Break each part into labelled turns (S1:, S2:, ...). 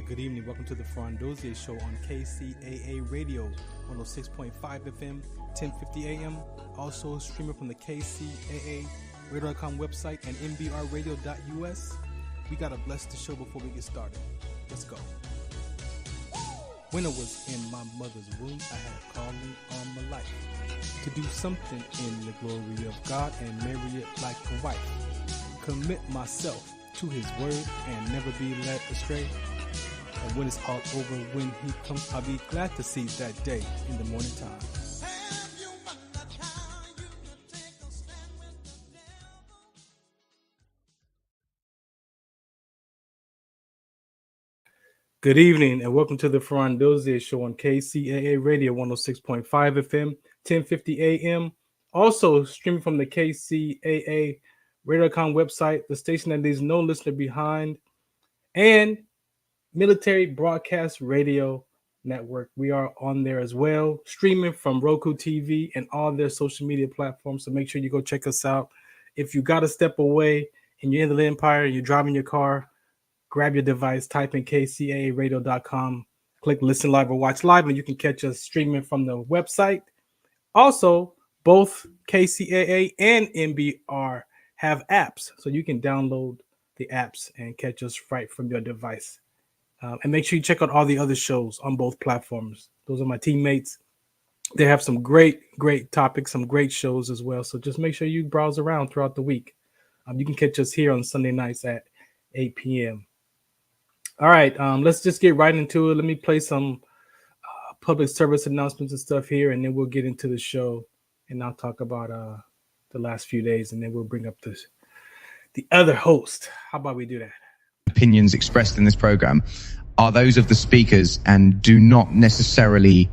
S1: Good evening. Welcome to the Farron Dozier Show on KCAA Radio, 106.5 FM, 1050 AM. Also streaming from the KCAA Radio.com website and nbrradio.us. We got to bless the show before we get started. Let's go. When I was in my mother's womb, I had a calling on my life to do something in the glory of God and marry it like a wife. Commit myself to his word and never be led astray. And when it's all over, when he comes, I'll be glad to see that day in the morning time. Good evening and welcome to the Farron Dozier Show on KCAA Radio 106.5 FM, 1050 AM. Also streaming from the KCAA Radio.com website, the station that leaves no listener behind, and Military Broadcast Radio Network. We are on there as well, streaming from Roku TV and all their social media platforms. So make sure you go check us out. If you got to step away and you're in the Empire and you're driving your car, grab your device, type in kcaaradio.com, click listen live or watch live, and you can catch us streaming from the website. Also, both KCAA and NBR have apps, so you can download the apps and catch us right from your device. And make sure you check out all the other shows on both platforms. Those are my teammates. They have some great topics, some great shows as well. So just make sure you browse around throughout the week. You can catch us here on Sunday nights at 8 p.m. All right, let's just get right into it. Let me play some public service announcements and stuff here, and then we'll get into the show. And I'll talk about the last few days, and then we'll bring up the other host. How about we do that?
S2: Opinions expressed in this program are those of the speakers and do not necessarily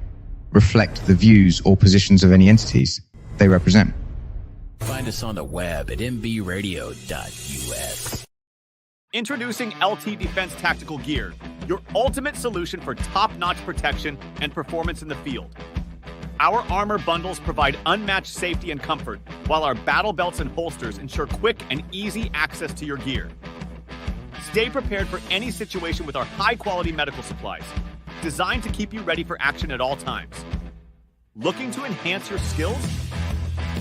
S2: reflect the views or positions of any entities they represent.
S3: Find us on the web at nbradio.us.
S4: Introducing LT Defense Tactical Gear, your ultimate solution for top-notch protection and performance in the field. Our armor bundles provide unmatched safety and comfort, while our battle belts and holsters ensure quick and easy access to your gear. Stay prepared for any situation with our high-quality medical supplies, designed to keep you ready for action at all times. Looking to enhance your skills?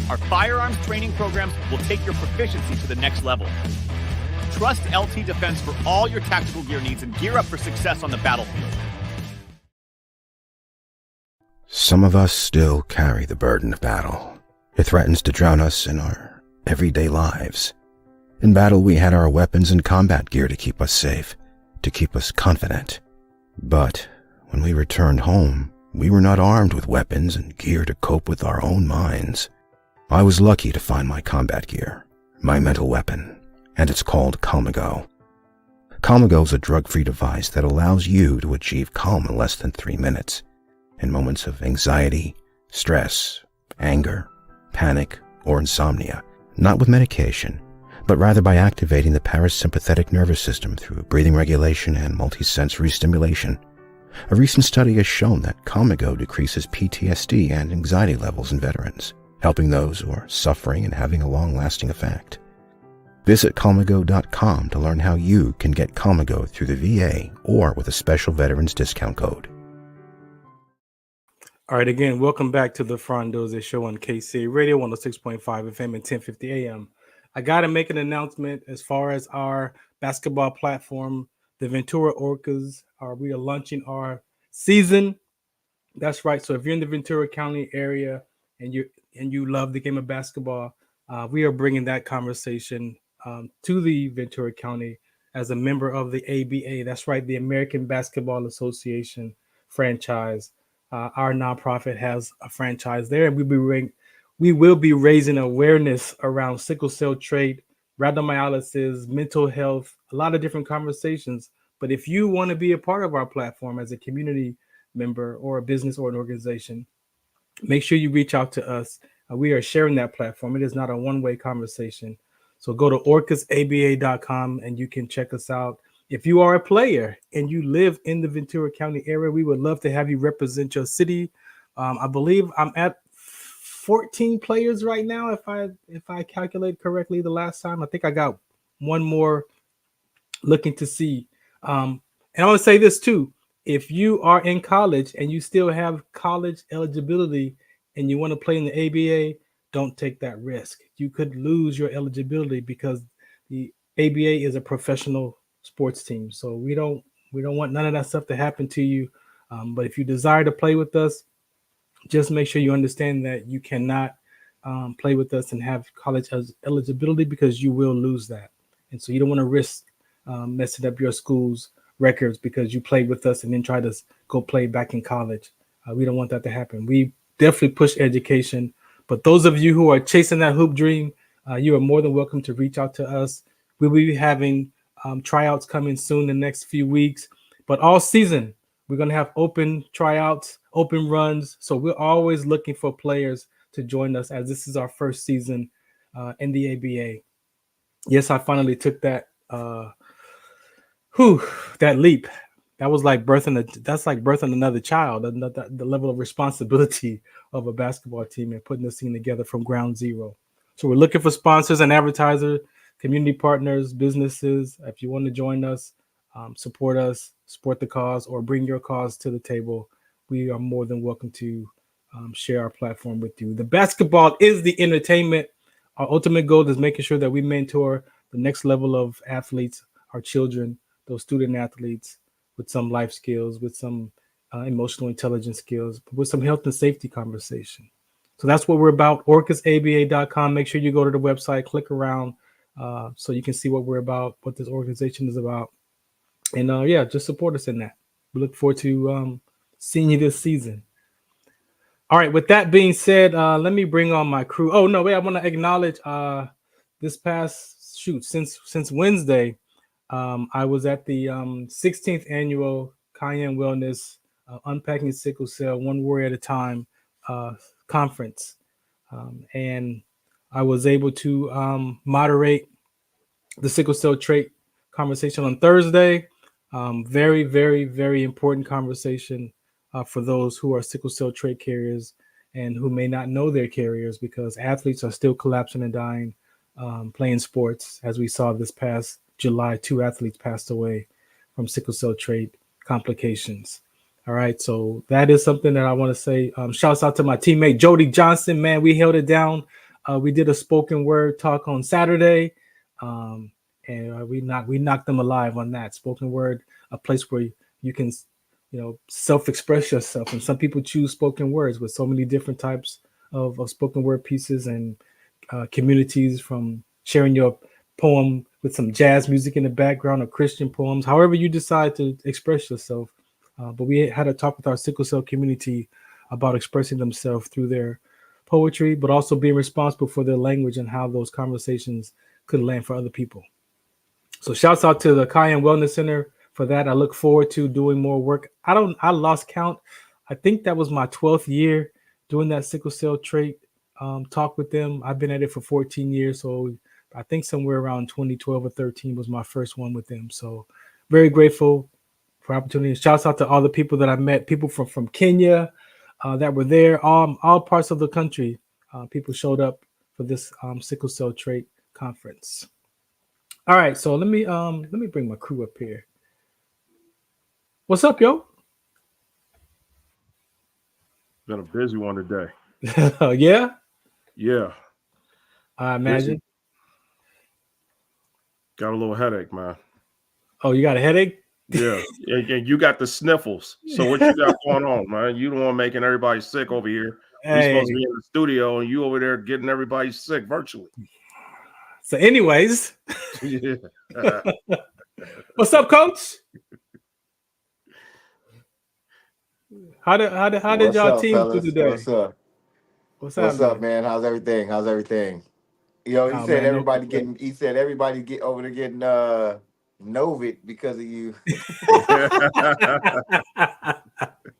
S4: Our firearms training programs will take your proficiency to the next level. Trust LT Defense for all your tactical gear needs and gear up for success on the battlefield.
S5: Some of us still carry the burden of battle. It threatens to drown us in our everyday lives. In battle, we had our weapons and combat gear to keep us safe, to keep us confident. But when we returned home, we were not armed with weapons and gear to cope with our own minds. I was lucky to find my combat gear, my mental weapon, and it's called Calmago. Calmago is a drug-free device that allows you to achieve calm in less than 3 minutes in moments of anxiety, stress, anger, panic, or insomnia, not with medication, but rather by activating the parasympathetic nervous system through breathing regulation and multisensory stimulation. A recent study has shown that Calmago decreases PTSD and anxiety levels in veterans, helping those who are suffering and having a long-lasting effect. Visit Calmago.com to learn how you can get Calmago through the VA or with a special veterans discount code.
S1: All right, again, welcome back to the Farron Dozier Show on KC Radio 106.5 FM and 1050 AM. I got to make an announcement as far as our basketball platform, the Ventura Orcas. We are launching our season. That's right. So if you're in the Ventura County area and you love the game of basketball, we are bringing that conversation to the Ventura County as a member of the ABA. That's right, the American Basketball Association franchise. Our nonprofit has a franchise there, and we will be raising awareness around sickle cell trait, rhabdomyolysis, mental health, a lot of different conversations. But if you want to be a part of our platform as a community member or a business or an organization, make sure you reach out to us. We are sharing that platform. It is not a one-way conversation. So go to orcasaba.com and you can check us out. If you are a player and you live in the Ventura County area, we would love to have you represent your city. I believe I'm at 14 players right now, if I calculate correctly the last time. I think I got one more looking to see. And I want to say this too. If you are in college and you still have college eligibility and you want to play in the ABA, don't take that risk. You could lose your eligibility because the ABA is a professional sports team. So we don't want none of that stuff to happen to you. But if you desire to play with us, just make sure you understand that you cannot play with us and have college eligibility because you will lose that. And so you don't want to risk messing up your school's records because you played with us and then try to go play back in college. We don't want that to happen. We definitely push education. But those of you who are chasing that hoop dream, you are more than welcome to reach out to us. We'll be having tryouts coming soon in the next few weeks. But all season, we're going to have open tryouts, open runs. So we're always looking for players to join us as this is our first season in the ABA. Yes, I finally took that that leap. That was like birthing another child, the level of responsibility of a basketball team and putting this thing together from ground zero. So we're looking for sponsors and advertisers, community partners, businesses. If you want to join us, support us, support the cause, or bring your cause to the table, we are more than welcome to share our platform with you. The basketball is the entertainment. Our ultimate goal is making sure that we mentor the next level of athletes, our children, those student athletes, with some life skills, with some emotional intelligence skills, with some health and safety conversation. So that's what we're about. OrcusABA.com. Make sure you go to the website, click around so you can see what we're about, what this organization is about. And just support us in that. We look forward to seeing you this season. All right. With that being said, let me bring on my crew. Oh, no, wait. I want to acknowledge this past since Wednesday, I was at the 16th annual Cayenne Wellness Unpacking Sickle Cell One Warrior at a Time conference. And I was able to moderate the sickle cell trait conversation on Thursday. Very, very, very important conversation for those who are sickle cell trait carriers and who may not know they're carriers because athletes are still collapsing and dying playing sports. As we saw this past July, 2 athletes passed away from sickle cell trait complications. All right, so that is something that I want to say. Shouts out to my teammate Jody Johnson. Man, we held it down. We did a spoken word talk on Saturday, and we knocked them alive on that spoken word. A place where you can, self-express yourself. And some people choose spoken words with so many different types of spoken word pieces and communities, from sharing your poem with some jazz music in the background or Christian poems, however you decide to express yourself. But we had a talk with our sickle cell community about expressing themselves through their poetry, but also being responsible for their language and how those conversations could land for other people. So shouts out to the Cayenne Wellness Center for that. I look forward to doing more work. I lost count. I think that was my 12th year doing that sickle cell trait talk with them. I've been at it for 14 years. So I think somewhere around 2012 or 13 was my first one with them. So very grateful for opportunity. Shouts out to all the people that I met, people from Kenya that were there, all parts of the country. People showed up for this sickle cell trait conference. All right, so let me bring my crew up here. What's up, yo?
S6: Been a busy one today.
S1: Yeah?
S6: Yeah.
S1: I imagine.
S6: Busy. Got a little headache, man.
S1: Oh, you got a headache?
S6: Yeah. And you got the sniffles. So what you got going on, man? You don't want making everybody sick over here. We're supposed to be in the studio and you over there getting everybody sick virtually.
S1: So anyways.
S6: Yeah.
S1: What's up, Coach? How did y'all team do today?
S7: What's up, man? How's everything? He said everybody get over there getting Novid because of you.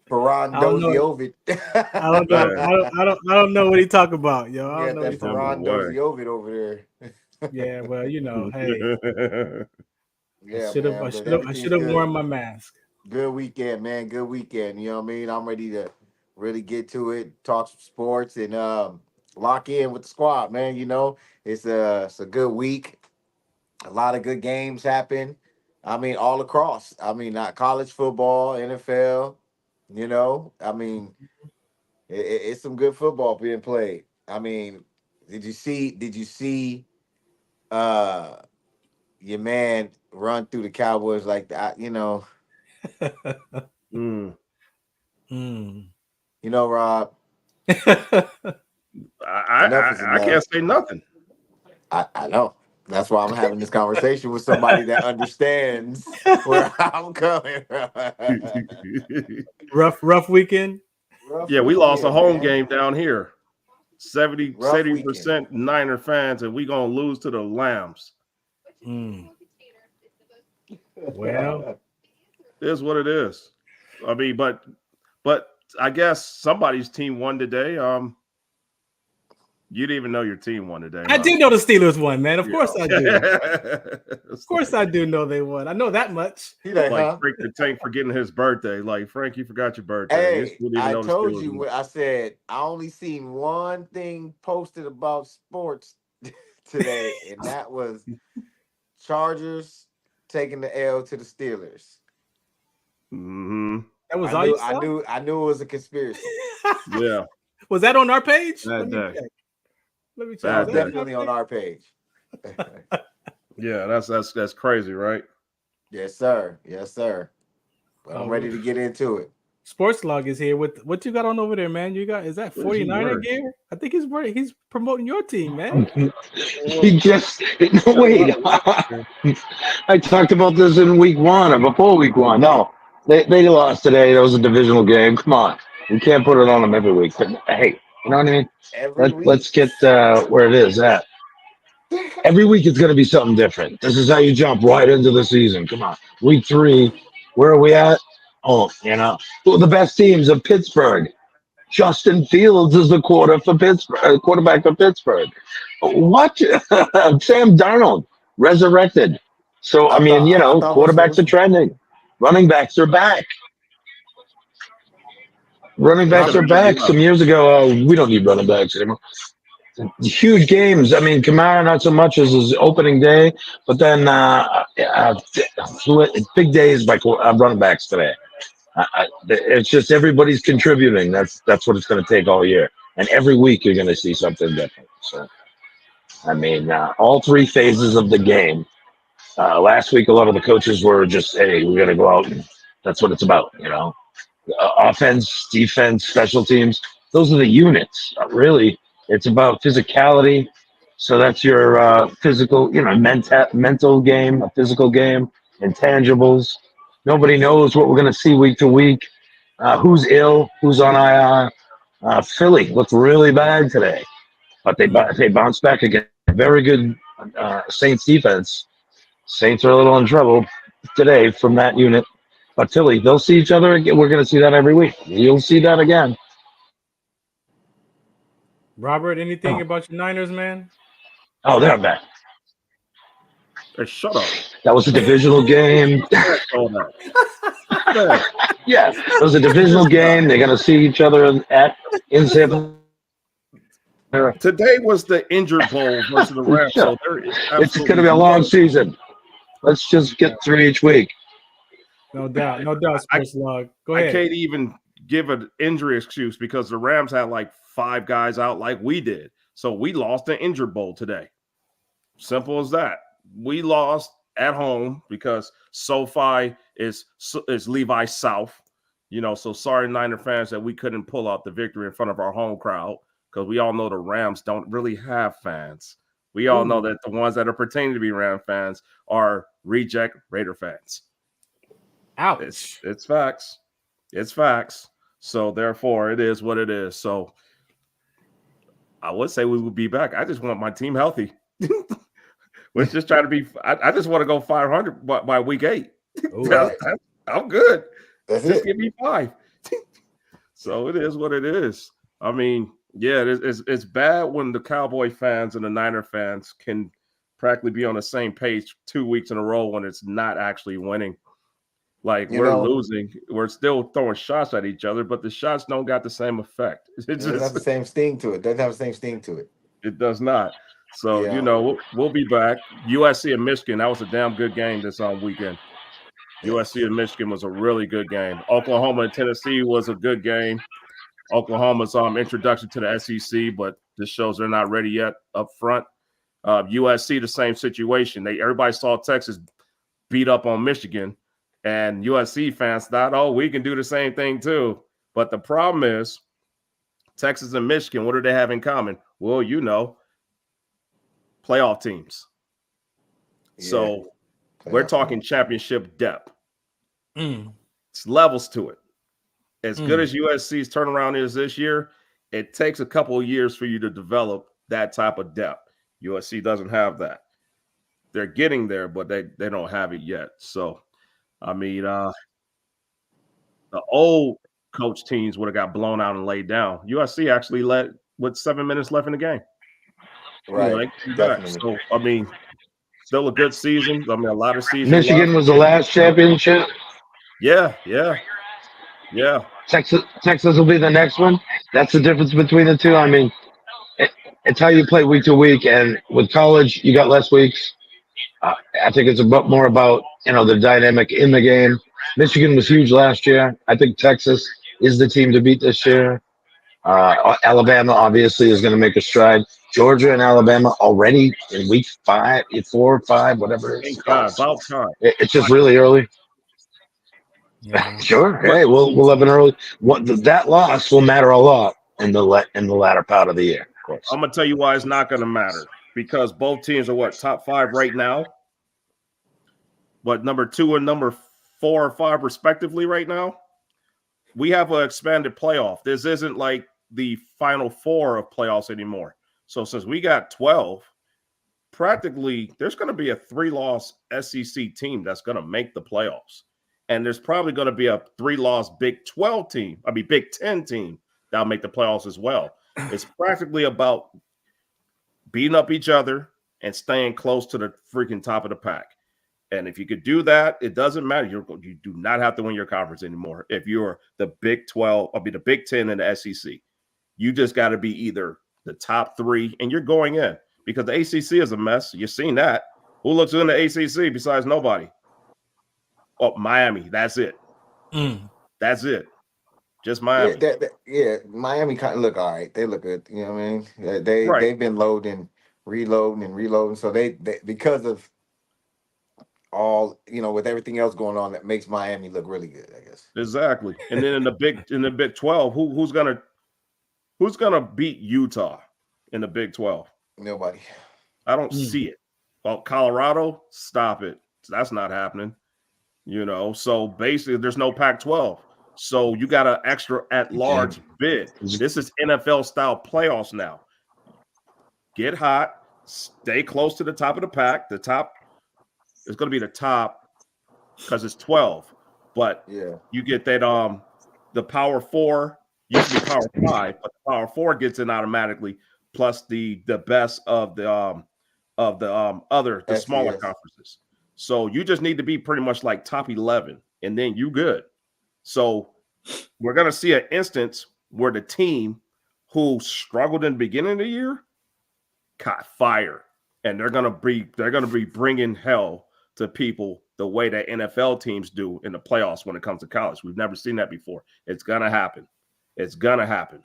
S7: Farron Dozier
S1: I don't know what he talking about, yo. I don't know what he talking
S7: about. Farron Dozier over there.
S1: Yeah, well, hey.
S7: Yeah,
S1: I should have worn my mask.
S7: Good weekend, man. Good weekend. You know what I mean? I'm ready to really get to it, talk some sports, and lock in with the squad, man. It's a good week. A lot of good games happen. I mean, all across. I mean, not college football, NFL. You know, I mean, it's some good football being played. I mean, did you see your man run through the Cowboys like that? You know.
S6: Mm.
S7: You know, Rob.
S6: I can't say nothing.
S7: I know. That's why I'm having this conversation with somebody that understands where I'm coming from.
S1: rough weekend.
S6: Yeah, we lost a home game down here. 70% Niner fans, and we gonna lose to the Lambs.
S1: Well,
S6: it is what it is. I mean, but I guess somebody's team won today. You didn't even know your team won today.
S1: I did know the Steelers won, man. Of course I do. Of course I do know they won. I know that much.
S6: Like Frank the Tank forgetting his birthday. Like, Frank, you forgot your birthday.
S7: Hey, I told you. I said I only seen one thing posted about sports today, and that was Chargers taking the L to the Steelers.
S6: Mm-hmm.
S1: That was all you saw?
S7: I knew it was a conspiracy.
S6: Yeah.
S1: Was that on our page?
S6: Let me check.
S7: That was definitely on our page.
S6: Yeah, that's crazy, right?
S7: Yes, sir. Yes, sir. But I'm ready to get into it.
S1: Sportslog is here with what you got on over there, man. You got, is that 49er gear? I think he's promoting your team, man.
S8: Wait. I talked about this in week 1 or before week 1. No, they lost today. That was a divisional game. Come on, we can't put it on them every week. But hey, you know what I mean? Let's get where it is at. Every week it's going to be something different. This is how you jump right into the season. Come on, week 3. Where are we at? Oh, you know, the best teams of Pittsburgh. Justin Fields is the quarterback for Pittsburgh. What? Sam Darnold resurrected. So I mean, you know, quarterbacks are trending. Running backs are back. Some years ago, we don't need running backs anymore. Huge games. I mean, Kamara not so much as his opening day, but then big days by running backs today. It's just everybody's contributing. That's what it's going to take all year, and every week you're going to see something different. So, I mean, all 3 phases of the game. Last week, a lot of the coaches were just, "Hey, we're going to go out, and that's what it's about." You know, offense, defense, special teams. Those are the units. Really, it's about physicality. So that's your physical, you know, mental game, a physical game, intangibles. Nobody knows what we're going to see week to week. Who's ill? Who's on IR? Philly looked really bad today, but they bounced back again. Very good Saints defense. Saints are a little in trouble today from that unit. But Philly, they'll see each other again. We're going to see that every week. You'll see that again.
S1: Robert, anything about your Niners, man?
S8: Oh, they're back.
S6: Hey, shut up.
S8: That was a divisional game. Yeah, it was a divisional game. They're going to see each other in San.
S6: Today was the injured bowl versus the Rams. So
S8: it's going to be a long season. Let's just get through each week.
S1: No doubt. Sportslog. Go ahead.
S6: I can't even give an injury excuse because the Rams had like 5 guys out like we did. So we lost the injured bowl today. Simple as that. We lost at home because SoFi is Levi South. You know, so sorry, Niner fans, that we couldn't pull out the victory in front of our home crowd because we all know the Rams don't really have fans. We all know that the ones that are pretending to be Ram fans are reject Raider fans.
S1: Ouch.
S6: It's facts. It's facts. So therefore, it is what it is. So I would say we would be back. I just want my team healthy. Let's just try to be. I just want to go 500 by week 8. I'm good. Just give me 5. So it is what it is. I mean, yeah, it's bad when the Cowboy fans and the Niner fans can practically be on the same page 2 weeks in a row when it's not actually winning. Like we're losing, we're still throwing shots at each other, but the shots don't got the same effect. It
S7: doesn't have the same sting to it.
S6: It does not. So, you know, we'll be back. USC and Michigan, that was a damn good game this weekend. USC and Michigan was a really good game. Oklahoma and Tennessee was a good game. Oklahoma's introduction to the SEC, but this shows they're not ready yet up front. USC, the same situation. Everybody saw Texas beat up on Michigan, and USC fans thought, oh, we can do the same thing too. But the problem is Texas and Michigan, what do they have in common? Well, playoff teams. Yeah. So we're talking championship depth. It's levels to it. As good as USC's turnaround is this year, it takes a couple of years for you to develop that type of depth. USC doesn't have that. They're getting there, but they don't have it yet. So, I mean, the old coach teams would have got blown out and laid down. USC actually led with 7 minutes left in the game.
S7: Right.
S6: So, I mean, still a good season. I mean, a lot of seasons.
S8: Michigan was the last championship.
S6: Yeah.
S8: Texas will be the next one. That's the difference between the two. I mean, it's how you play week to week, and with college, you got less weeks. I think it's more about the dynamic in the game. Michigan was huge last year. I think Texas is the team to beat this year. Alabama obviously is going to make a stride. Georgia and Alabama already in week 4 or 5, whatever it is.
S6: About time.
S8: It's just really early. Yeah. Sure. Hey, we'll have an early. That loss will matter a lot in the latter part of the year. Of course.
S6: I'm gonna tell you why it's not gonna matter, because both teams are top 5 right now, but number 2 and number 4 or 5 respectively right now. We have an expanded playoff. This isn't like the final 4 of playoffs anymore. So since we got 12, practically there's going to be a 3-loss SEC team that's going to make the playoffs. And there's probably going to be a 3-loss Big 10 team that'll make the playoffs as well. It's practically about beating up each other and staying close to the freaking top of the pack. And if you could do that, it doesn't matter. You do not have to win your conference anymore. If you're the Big 12, the Big 10 and the SEC, you just got to be either the top 3 and you're going in, because the ACC is a mess. You've seen that. Who looks in the ACC besides nobody? Oh, Miami. That's it. That's it. Just Miami.
S7: Miami kind of look all right. They look good. You know what I mean? They've been loading, reloading. So they because of all, with everything else going on, that makes Miami look really good, I guess.
S6: Exactly. And then in the Big 12, who's gonna beat Utah in the Big 12?
S7: Nobody.
S6: I don't see it. Well, Colorado, stop it. That's not happening. So basically there's no Pac-12. So you got an extra at-large bid. This is NFL-style playoffs now. Get hot, stay close to the top of the pack. The top is going to be the top because it's 12. But you get that the Power 4, used to be Power 5, but the Power 4 gets in automatically, plus the best of the smaller conferences. So you just need to be pretty much like top 11, and then you good. So we're going to see an instance where the team who struggled in the beginning of the year caught fire, and they're going to be bringing hell to people the way that NFL teams do in the playoffs when it comes to college. We've never seen that before. It's going to happen. It's going to happen.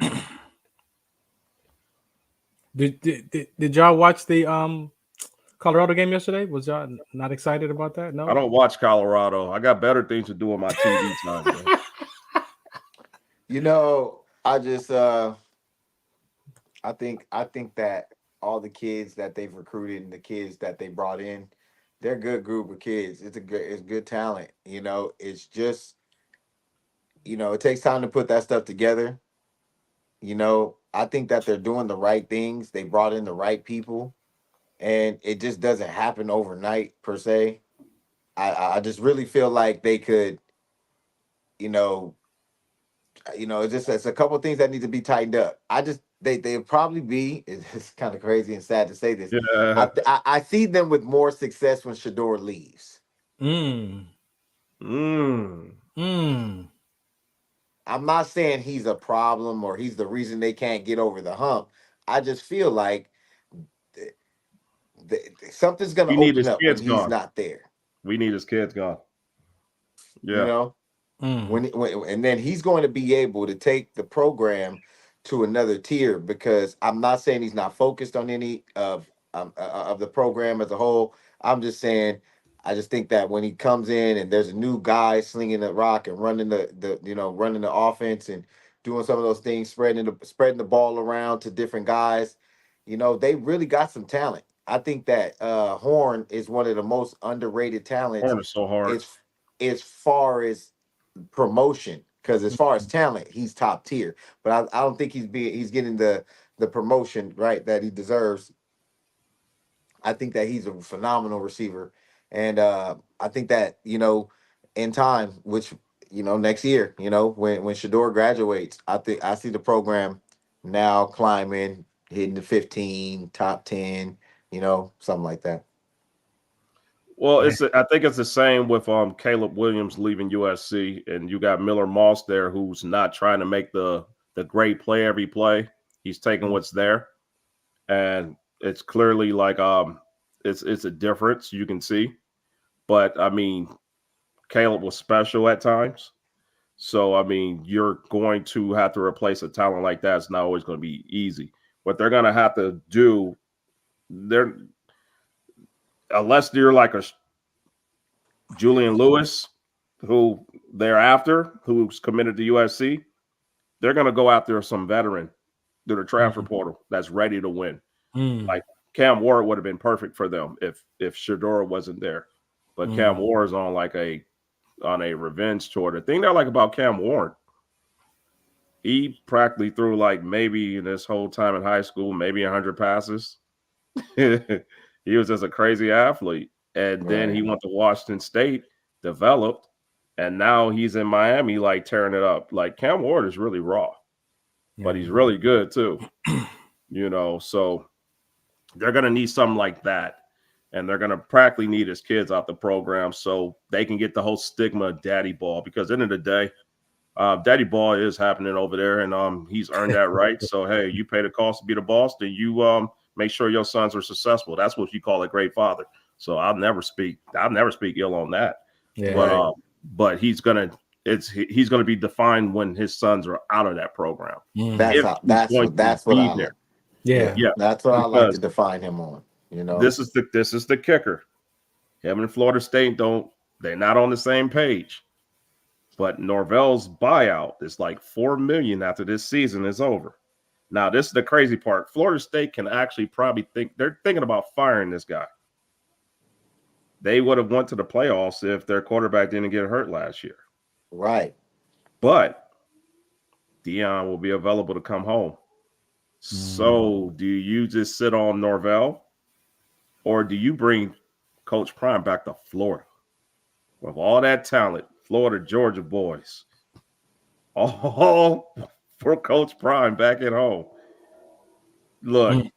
S1: Did y'all watch the Colorado game yesterday? Was y'all not excited about that? No,
S6: I don't watch Colorado. I got better things to do on my TV time.
S7: I just I think that all the kids that they've recruited and the kids that they brought in, they're a good group of kids. It's good talent. It's just it takes time to put that stuff together. I think that they're doing the right things. They brought in the right people. And it just doesn't happen overnight per se. I just really feel like they could, it's a couple of things that need to be tightened up. They'll probably be, it's kind of crazy and sad to say this.
S6: Yeah.
S7: I see them with more success when Shedeur leaves. I'm not saying he's a problem or he's the reason they can't get over the hump. I just feel like something's going to open up when he's not there.
S6: We need his kids gone. Yeah.
S7: You know, when and then he's going to be able to take the program to another tier, because I'm not saying he's not focused on any of the program as a whole. I'm just saying, I just think that when he comes in and there's a new guy slinging the rock and running running the offense and doing some of those things, spreading the ball around to different guys, they really got some talent. I think that Horn is one of the most underrated talents.
S6: Horn is so hard.
S7: As far as promotion, because as far as talent, he's top tier. But I don't think he's getting the promotion right that he deserves. I think that he's a phenomenal receiver, and I think that in time, which next year, when Shador graduates, I see the program now climbing, hitting the 15, top 10, something like that.
S6: Well, I think it's the same with Caleb Williams leaving USC, and you got Miller Moss there, who's not trying to make the great play every play. He's taking what's there, and it's clearly like it's a difference you can see. But I mean, Caleb was special at times, so I mean, you're going to have to replace a talent like that. It's not always going to be easy. What they're going to have to do, unless you're like a Julian Lewis, who they're after, who's committed to USC, they're going to go after some veteran through the transfer portal that's ready to win. Like Cam Ward would have been perfect for them if Shador wasn't there. But Cam Ward is on a revenge tour. The thing that I like about Cam Ward, he practically threw like maybe in this whole time in high school, maybe 100 passes. He was just a crazy athlete. And then he went to Washington State, developed, and now he's in Miami, like tearing it up. Like Cam Ward is really raw, but he's really good too. So they're going to need something like that. And they're going to practically need his kids out the program so they can get the whole stigma of daddy ball, because at the end of the day, daddy ball is happening over there, and he's earned that right. So, hey, you pay the cost to be the boss, then you make sure your sons are successful. That's what you call a great father. So I'll never speak ill on that. Yeah. But he's gonna be defined when his sons are out of that program.
S7: That's what I like. Yeah. That's what I like to define him on.
S6: This is the kicker. Him and Florida State they're not on the same page. But Norvell's buyout is like $4 million after this season is over. Now, this is the crazy part. Florida State can actually probably they're thinking about firing this guy. They would have went to the playoffs if their quarterback didn't get hurt last year.
S7: Right.
S6: But Deion will be available to come home. So do you just sit on Norvell, or do you bring Coach Prime back to Florida with all that talent? Florida, Georgia boys, all for Coach Prime back at home. Look,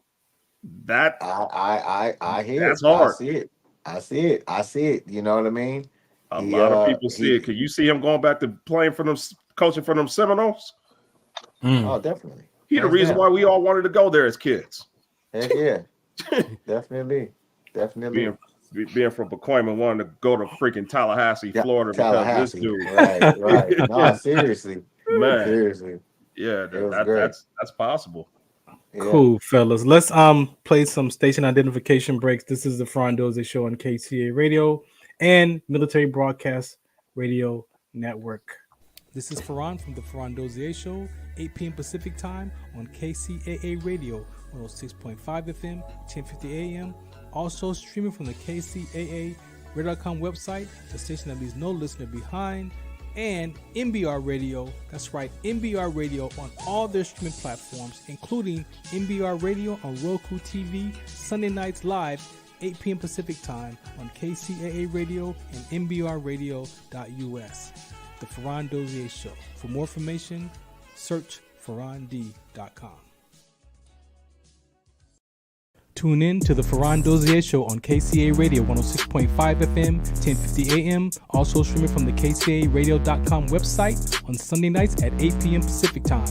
S6: that
S7: I hear
S6: that's hard.
S7: I see it. You know what I mean?
S6: A lot of people see it. Can you see him going back to playing for them, coaching for them Seminoles?
S7: Oh, definitely.
S6: He's the reason why we all wanted to go there as kids.
S7: Heck yeah, definitely.
S6: Being from Pacoima, wanting to go to freaking Tallahassee, Florida, because this dude.
S7: Right. No, seriously,
S6: man.
S7: Seriously.
S6: Yeah, that's possible.
S7: Yeah.
S1: Cool, fellas. Let's play some station identification breaks. This is the Farron Dozier Show on KCAA Radio and Military Broadcast Radio Network. This is Farron from the Farron Dozier Show, 8 p.m. Pacific Time on KCAA Radio, 106.5 FM, 1050 AM. Also streaming from the KCAA Radio.com website, the station that leaves no listener behind, and NBR Radio. That's right, NBR Radio on all their streaming platforms, including NBR Radio on Roku TV, Sunday nights live, 8 p.m. Pacific Time on KCAA Radio and NBRradio.us. The Farron Dozier Show. For more information, search farrond.com. Tune in to the Farron Dozier Show on KCAA Radio 106.5 FM, 1050 AM. Also streaming from the KCAA Radio.com website on Sunday nights at 8 p.m. Pacific Time.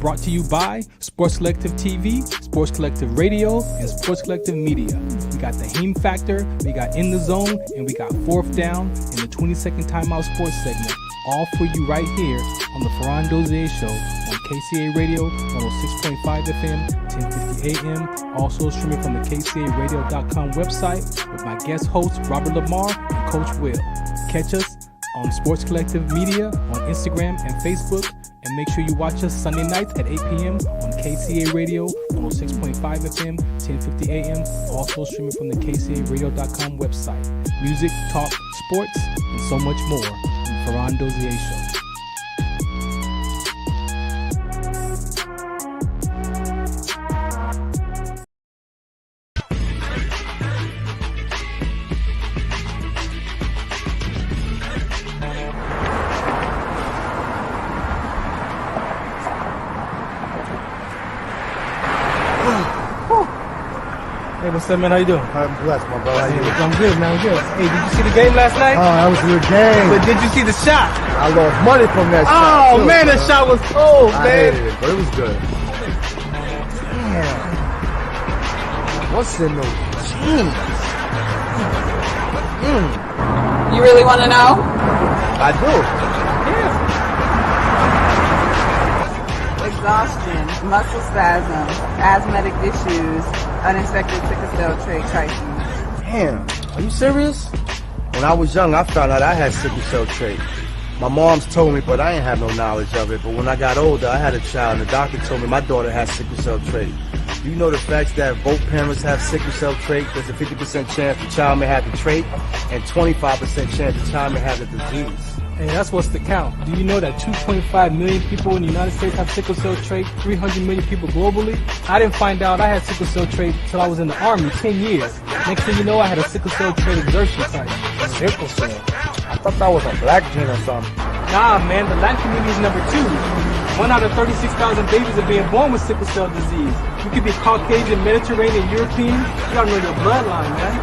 S1: brought to you by Sports Collective TV, Sports Collective Radio, and Sports Collective Media. We got the Heme Factor, we got In the Zone, and we got Fourth Down in the 20-second timeout sports segment. All for you right here on the Farron Dozier Show on KCA Radio, 106.5 FM, 1050 AM. Also streaming from the KCARadio.com website with my guest hosts Robert Lamar and Coach Will. Catch us on Sports Collective Media on Instagram and Facebook. And make sure you watch us Sunday nights at 8 p.m. on KCA Radio, 106.5 FM, 1050 AM. Also streaming from the KCARadio.com website. Music, talk, sports, and so much more. Farron Dozier Show. Hey, what's up, man? How you doing?
S9: I'm blessed, my brother. How you doing?
S1: I'm good, man. I'm good. Hey, did you see the game last night?
S9: Oh, that was a good game.
S1: But did you see the shot?
S9: I lost money from that shot.
S1: Oh, man, that shot was cold,
S9: I
S1: man.
S9: hated it, but it was good. Damn. What's in those jeans?
S10: You really want to know?
S9: I do.
S10: Exhaustion, muscle spasms, asthmatic issues, unexpected sickle cell trait crises.
S9: Damn. Are you serious? When I was young, I found out I had sickle cell trait. My mom's told me, but I ain't have no knowledge of it. But when I got older, I had a child, and the doctor told me my daughter has sickle cell trait. Do you know the facts that both parents have sickle cell trait? There's a 50% chance the child may have the trait, and 25% chance the child may have the disease.
S1: Hey, that's what's the count. Do you know that 2.5 million people in the United States have sickle cell trait, 300 million people globally? I didn't find out I had sickle cell trait until I was in the Army, 10 years. Next thing you know, I had a sickle cell trait exertion site.
S9: Sickle cell? I thought that was a black gene or something.
S1: Nah, man, the Latin community is number 2. 1 out of 36,000 babies are being born with sickle cell disease. You could be Caucasian, Mediterranean, European. You gotta know your bloodline, man.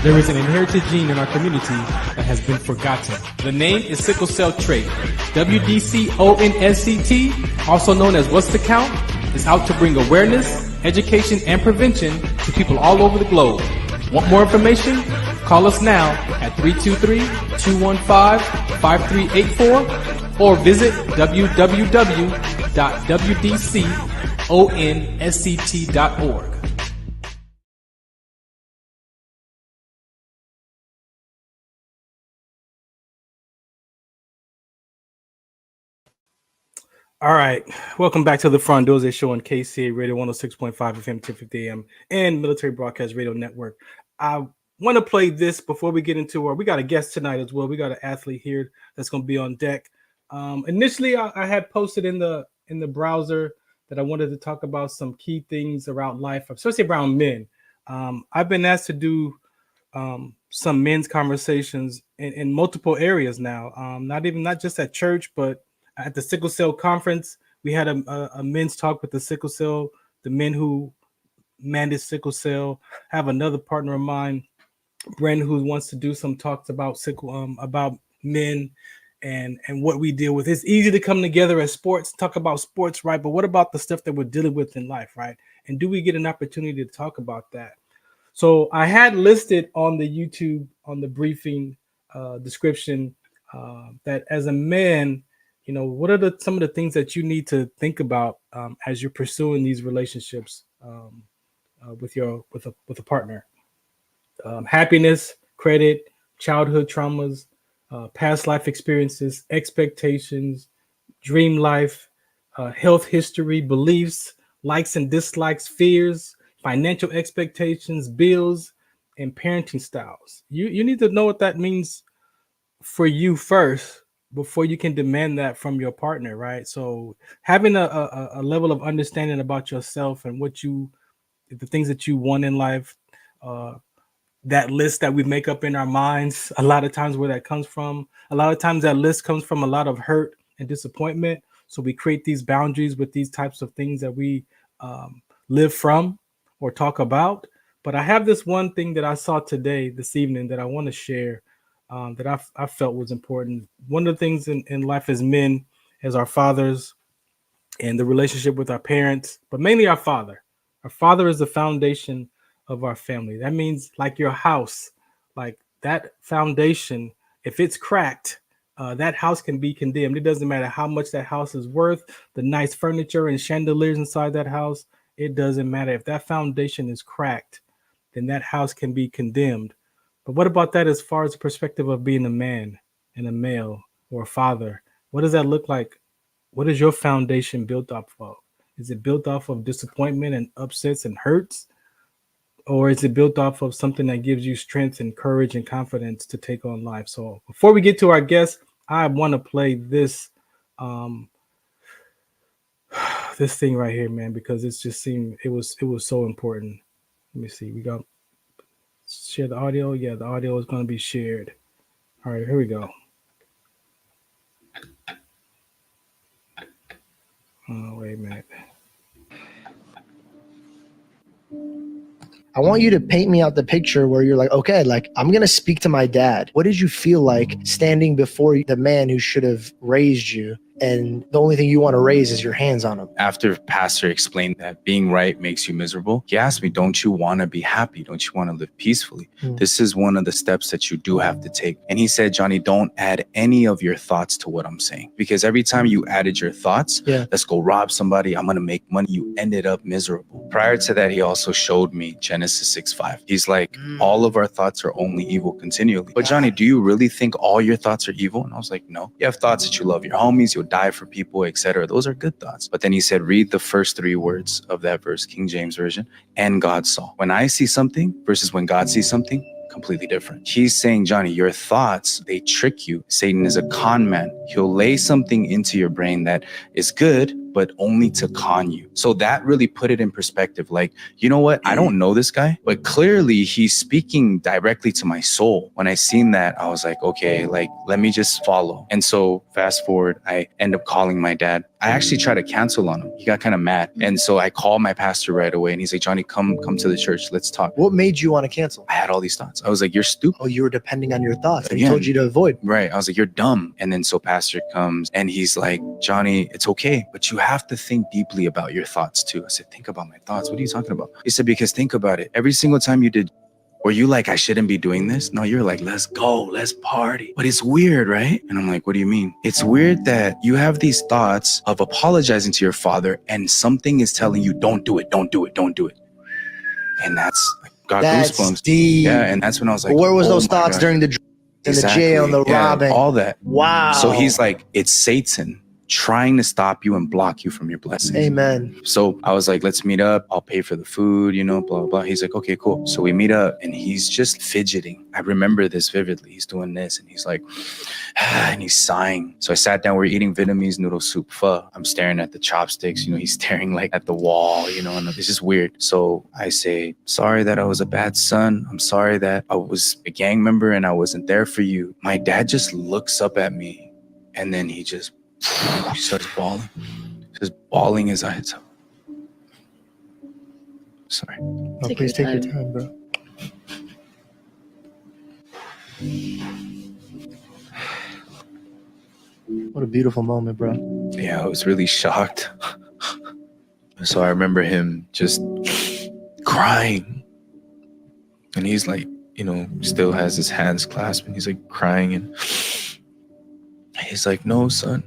S1: There is an inherited gene in our community that has been forgotten. The name is sickle cell trait. WDCONSCT, also known as What's the Count, is out to bring awareness, education, and prevention to people all over the globe. Want more information? Call us now at 323-215-5384 or visit www.wdconsct.org. All right, welcome back to the Farron Dozier Show on KCA Radio 106.5 FM, 1050 AM, and Military Broadcast Radio Network. I want to play this before we get into we got a guest tonight as well. We got an athlete here that's going to be on deck. Initially, I had posted in the browser that I wanted to talk about some key things around life, especially around men. I've been asked to do some men's conversations in multiple areas now, not just at church, but at the sickle cell conference. We had a men's talk with the sickle cell, the men who manage sickle cell. I have another partner of mine, Brandon, who wants to do some talks about about men and what we deal with. It's easy to come together as sports, talk about sports, right? But what about the stuff that we're dealing with in life, right? And do we get an opportunity to talk about that? So I had listed on the YouTube, on the briefing description, that as a man, you know, what are some of the things that you need to think about as you're pursuing these relationships with a partner? Happiness, credit, childhood traumas, past life experiences, expectations, dream life, health history, beliefs, likes and dislikes, fears, financial expectations, bills, and parenting styles. You need to know what that means for you first before you can demand that from your partner, right? So having a level of understanding about yourself and the things that you want in life, that list that we make up in our minds, a lot of times where that comes from, a lot of times that list comes from a lot of hurt and disappointment. So we create these boundaries with these types of things that we live from or talk about. But I have this one thing that I saw this evening that I want to share, that I felt was important. One of the things in life as men as our fathers and the relationship with our parents, but mainly our father. Our father is the foundation of our family. That means like your house, like that foundation, if it's cracked, that house can be condemned. It doesn't matter how much that house is worth, the nice furniture and chandeliers inside that house. It doesn't matter. If that foundation is cracked, then that house can be condemned. But what about that as far as the perspective of being a man and a male or a father? What does that look like? What is your foundation built off of? Is it built off of disappointment and upsets and hurts? Or is it built off of something that gives you strength and courage and confidence to take on life? So before we get to our guest, I want to play this this thing right here, man, because it's just seemed it was so important. Let me see. We got share the audio. Yeah, the audio is going to be shared. All right, here we go. Oh, wait a minute.
S11: I want you to paint me out the picture where you're like, okay, like I'm going to speak to my dad. What did you feel like standing before the man who should have raised you? And the only thing you want to raise is your hands on him.
S12: After Pastor explained that being right makes you miserable, he asked me, don't you want to be happy? Don't you want to live peacefully? This is one of the steps that you do have to take. And he said, Johnny, don't add any of your thoughts to what I'm saying. Because every time you added your thoughts, let's go rob somebody, I'm going to make money, you ended up miserable. Prior to that, he also showed me Genesis 6:5. He's like, all of our thoughts are only evil continually. But Johnny, do you really think all your thoughts are evil? And I was like, no. You have thoughts that you love your homies, you'll die for people, etc. Those are good thoughts. But then he said, read the first 3 words of that verse, King James Version, and God saw. When I see something versus when God sees something, completely different. He's saying, Johnny, your thoughts, they trick you. Satan is a con man. He'll lay something into your brain that is good, but only to con you. So that really put it in perspective. Like, you know what? I don't know this guy, but clearly he's speaking directly to my soul. When I seen that, I was like, okay, like, let me just follow. And so fast forward, I end up calling my dad. I actually tried to cancel on him. He got kind of mad. And so I called my pastor right away and he's like, Johnny, come to the church. Let's talk.
S11: What made you want to cancel?
S12: I had all these thoughts. I was like, you're stupid.
S11: Oh, you were depending on your thoughts. He told you to avoid.
S12: Right. I was like, you're dumb. And then so pastor comes and he's like, Johnny, it's okay, but you have to think deeply about your thoughts too. I said, think about my thoughts. What are you talking about? He said, because think about it. Every single time you did, were you like, I shouldn't be doing this? No, you're like, let's go, let's party. But it's weird, right? And I'm like, what do you mean? It's weird that you have these thoughts of apologizing to your father and something is telling you, don't do it, don't do it, don't do it. And that's like, got goosebumps.
S11: Deep.
S12: Yeah, and that's when I was like,
S11: where was those thoughts during the jail and the robbing?
S12: All that.
S11: Wow.
S12: So he's like, it's Satan trying to stop you and block you from your blessings.
S11: Amen.
S12: So I was like, let's meet up. I'll pay for the food, blah, blah, blah. He's like, okay, cool. So we meet up and he's just fidgeting. I remember this vividly. He's doing this and he's like, and he's sighing. So I sat down, we're eating Vietnamese noodle soup pho. I'm staring at the chopsticks, he's staring like at the wall, and it's just weird. So I say, sorry that I was a bad son. I'm sorry that I was a gang member and I wasn't there for you. My dad just looks up at me and then he starts bawling. Just bawling his eyes out. Sorry.
S11: No, please take your time, bro. What a beautiful moment, bro.
S12: Yeah, I was really shocked. So I remember him just crying. And he's like, still has his hands clasped and he's like crying. And he's like, no, son.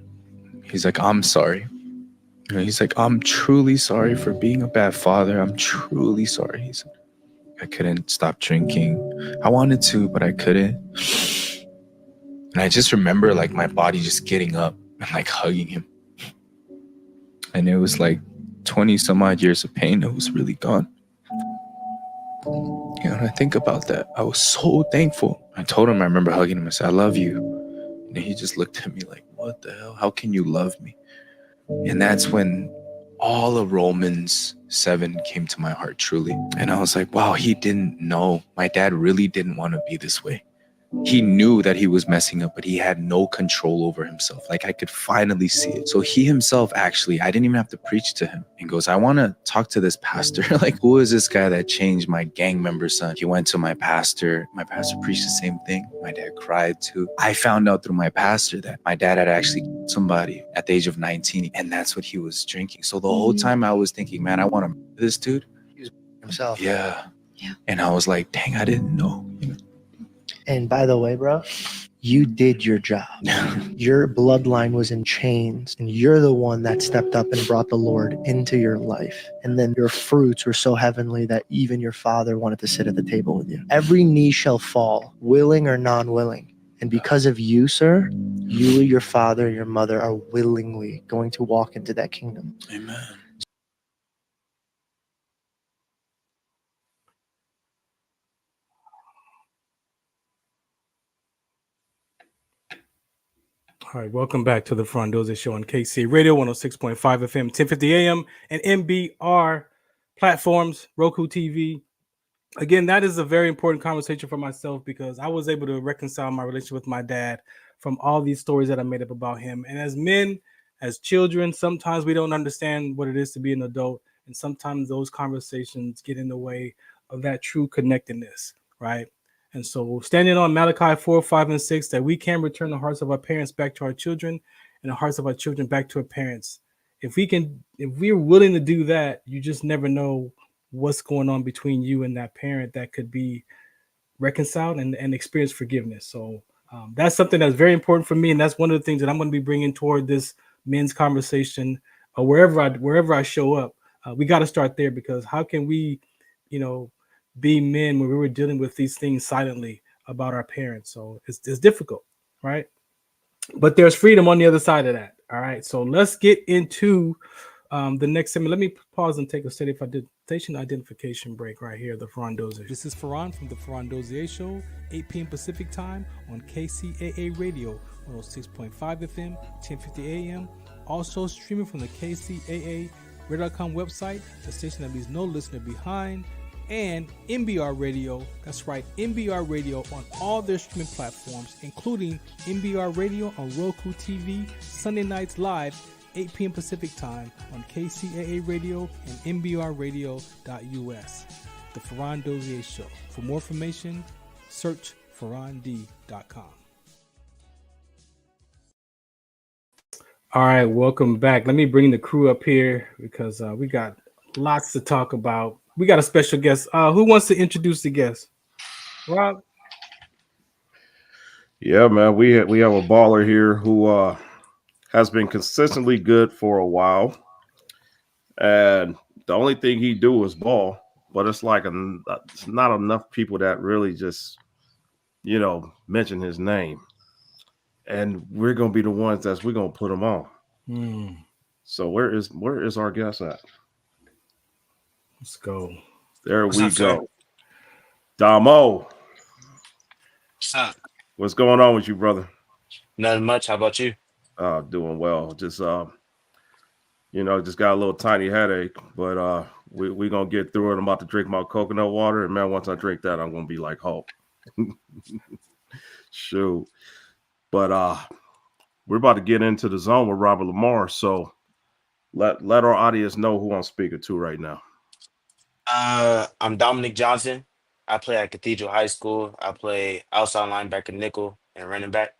S12: He's like, I'm sorry. He's like, I'm truly sorry for being a bad father. I'm truly sorry. He said, I couldn't stop drinking. I wanted to, but I couldn't. And I just remember like my body just getting up and like hugging him. And it was like 20 some odd years of pain that was really gone. And I think about that. I was so thankful. I told him, I remember hugging him. I said, I love you. And he just looked at me like, what the hell? How can you love me? And that's when all of Romans 7 came to my heart truly. And I was like, wow, he didn't know. My dad really didn't want to be this way. he knew that he was messing up, but he had no control over himself. Like, I could finally see it. So he himself, actually, I didn't even have to preach to him. He goes, I want to talk to this pastor. Like, who is this guy that changed my gang member's son? He went to my pastor. My pastor preached the same thing. My dad cried too. I found out through my pastor that my dad had actually killed somebody at the age of 19, and that's what he was drinking. So the whole time I was thinking, man, I want to murder this dude.
S11: He was himself.
S12: Yeah. And I was like, dang, I didn't know.
S11: And by the way, bro, you did your job. Your bloodline was in chains, and you're the one that stepped up and brought the Lord into your life. And then your fruits were so heavenly that even your father wanted to sit at the table with you. Every knee shall fall, willing or non-willing. And because of you, sir, you, your father, your mother are willingly going to walk into that kingdom.
S12: Amen.
S1: All right, welcome back to the Farron Dozier Show on KC Radio 106.5 FM, 1050 AM, and MBR platforms, Roku TV. Again, that is a very important conversation for myself because I was able to reconcile my relationship with my dad from all these stories that I made up about him. And as men, as children, sometimes we don't understand what it is to be an adult. And sometimes those conversations get in the way of that true connectedness, right? And so standing on Malachi 4, 5, and 6, that we can return the hearts of our parents back to our children and the hearts of our children back to our parents. If we're willing to do that, you just never know what's going on between you and that parent that could be reconciled and experience forgiveness. So that's something that's very important for me. And that's one of the things that I'm going to be bringing toward this men's conversation wherever I show up. We got to start there, because how can we, be men when we were dealing with these things silently about our parents? So it's difficult, right? But there's freedom on the other side of that. All right. So let's get into the next segment. Let me pause and take a station identification break right here. The Farron Dozier. This is Farron from the Farron Dozier Show, 8 p.m. Pacific time on KCAA Radio 106.5 FM, 1050 AM. Also streaming from the KCAA Radio.com website, the station that leaves no listener behind. And NBR Radio, that's right, NBR Radio on all their streaming platforms, including NBR Radio on Roku TV, Sunday nights live, 8 p.m. Pacific time on KCAA Radio and NBRradio.us. The Farron Dozier Show. For more information, search farrond.com. All right, welcome back. Let me bring the crew up here because we got lots to talk about. We got a special guest. Who wants to introduce the guest? Rob?
S6: Yeah, man. We have a baller here who has been consistently good for a while. And the only thing he do is ball. But it's like it's not enough people that really just, mention his name. And we're going to be the ones we're going to put him on. So where is our guest at?
S1: Let's go.
S6: There we go. Domo.
S13: What's up?
S6: What's going on with you, brother?
S13: Nothing much. How about you?
S6: Doing well. Just got a little tiny headache, but we're gonna get through it. I'm about to drink my coconut water, and man, once I drink that, I'm gonna be like Hulk. Shoot. But we're about to get into the zone with Robert Lamar. So let our audience know who I'm speaking to right now.
S13: I'm Domo Johnson. I play at Cathedral High School. I play outside linebacker, nickel, and running back.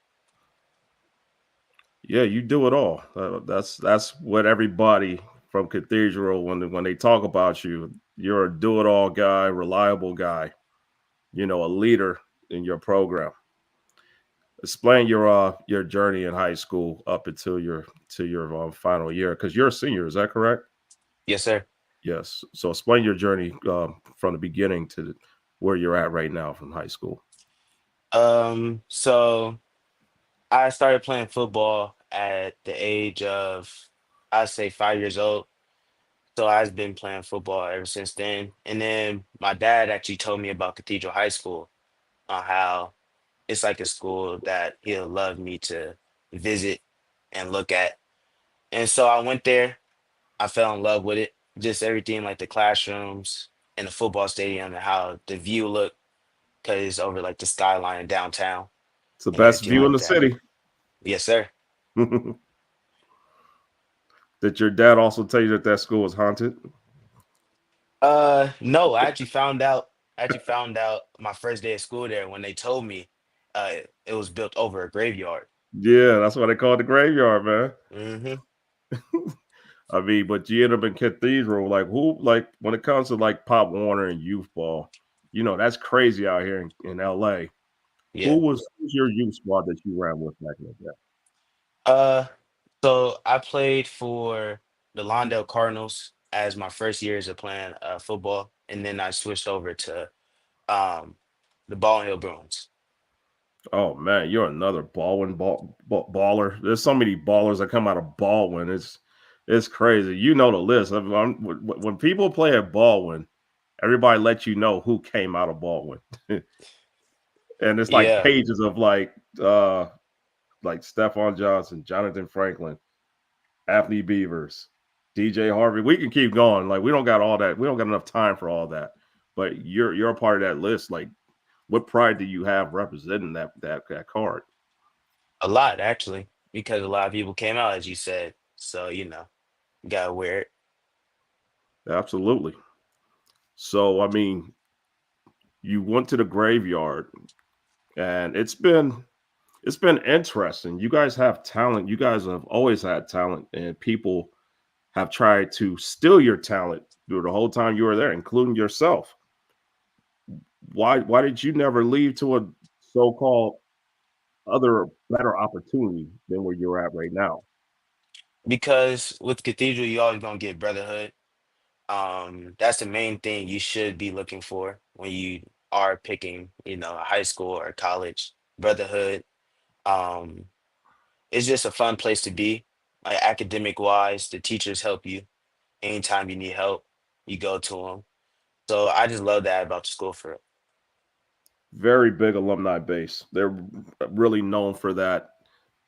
S6: Yeah, you do it all. That's what everybody from Cathedral, when they talk about you, you're a do-it-all guy, reliable guy, a leader in your program. Explain your journey in high school up until your final year, because you're a senior. Is that correct?
S13: Yes, sir.
S6: Yes. So explain your journey from the beginning to where you're at right now from high school.
S13: So I started playing football at the age of, I'd say, 5 years old. So I've been playing football ever since then. And then my dad actually told me about Cathedral High School, on how it's like a school that he'll love me to visit and look at. And so I went there. I fell in love with it. Just everything, like the classrooms and the football stadium and how the view looked because it's over like the skyline in downtown
S6: It's the
S13: and
S6: best
S13: everything
S6: view in
S13: like
S6: the
S13: that.
S6: city.
S13: Yes, sir.
S6: Did your dad also tell you that that school was haunted?
S13: No, I actually found out. My first day of school there when they told me it was built over a graveyard.
S6: Yeah, that's why they call it the graveyard, man.
S13: Mm-hmm.
S6: I mean, but you end up in Cathedral. Like, who, like, when it comes to like Pop Warner and youth ball, you know, that's crazy out here in LA.
S13: Yeah.
S6: Who's your youth squad that you ran with back in the day?
S13: So I played for the Lawndale Cardinals as my first years of playing football, and then I switched over to um the Baldwin Hill Bruins.
S6: Oh man, you're another baller. There's so many ballers that come out of Baldwin. It's crazy. You know the list. I mean, when people play at Baldwin, everybody lets you know who came out of Baldwin, and it's like
S13: Yeah.
S6: pages of like Stephon Johnson, Jonathan Franklin, Anthony Beavers, DJ Harvey. We can keep going. Like we don't got all that. We don't got enough time for all that. But you're a part of that list. Like, what pride do you have representing that card?
S13: A lot actually, because a lot of people came out, as you said. So, you gotta wear it.
S6: Absolutely. So, I mean, you went to the graveyard, and it's been interesting. You guys have talent. You guys have always had talent, and people have tried to steal your talent through the whole time you were there, including yourself. Why did you never leave to a so-called other better opportunity than where you're at right now?
S13: Because with Cathedral, you always gonna get brotherhood. That's the main thing you should be looking for when you are picking, a high school or college. Brotherhood. Um, it's just a fun place to be. Like academic wise, the teachers help you anytime you need help. You go to them. So I just love that about the school for it.
S6: Very big alumni base. They're really known for that.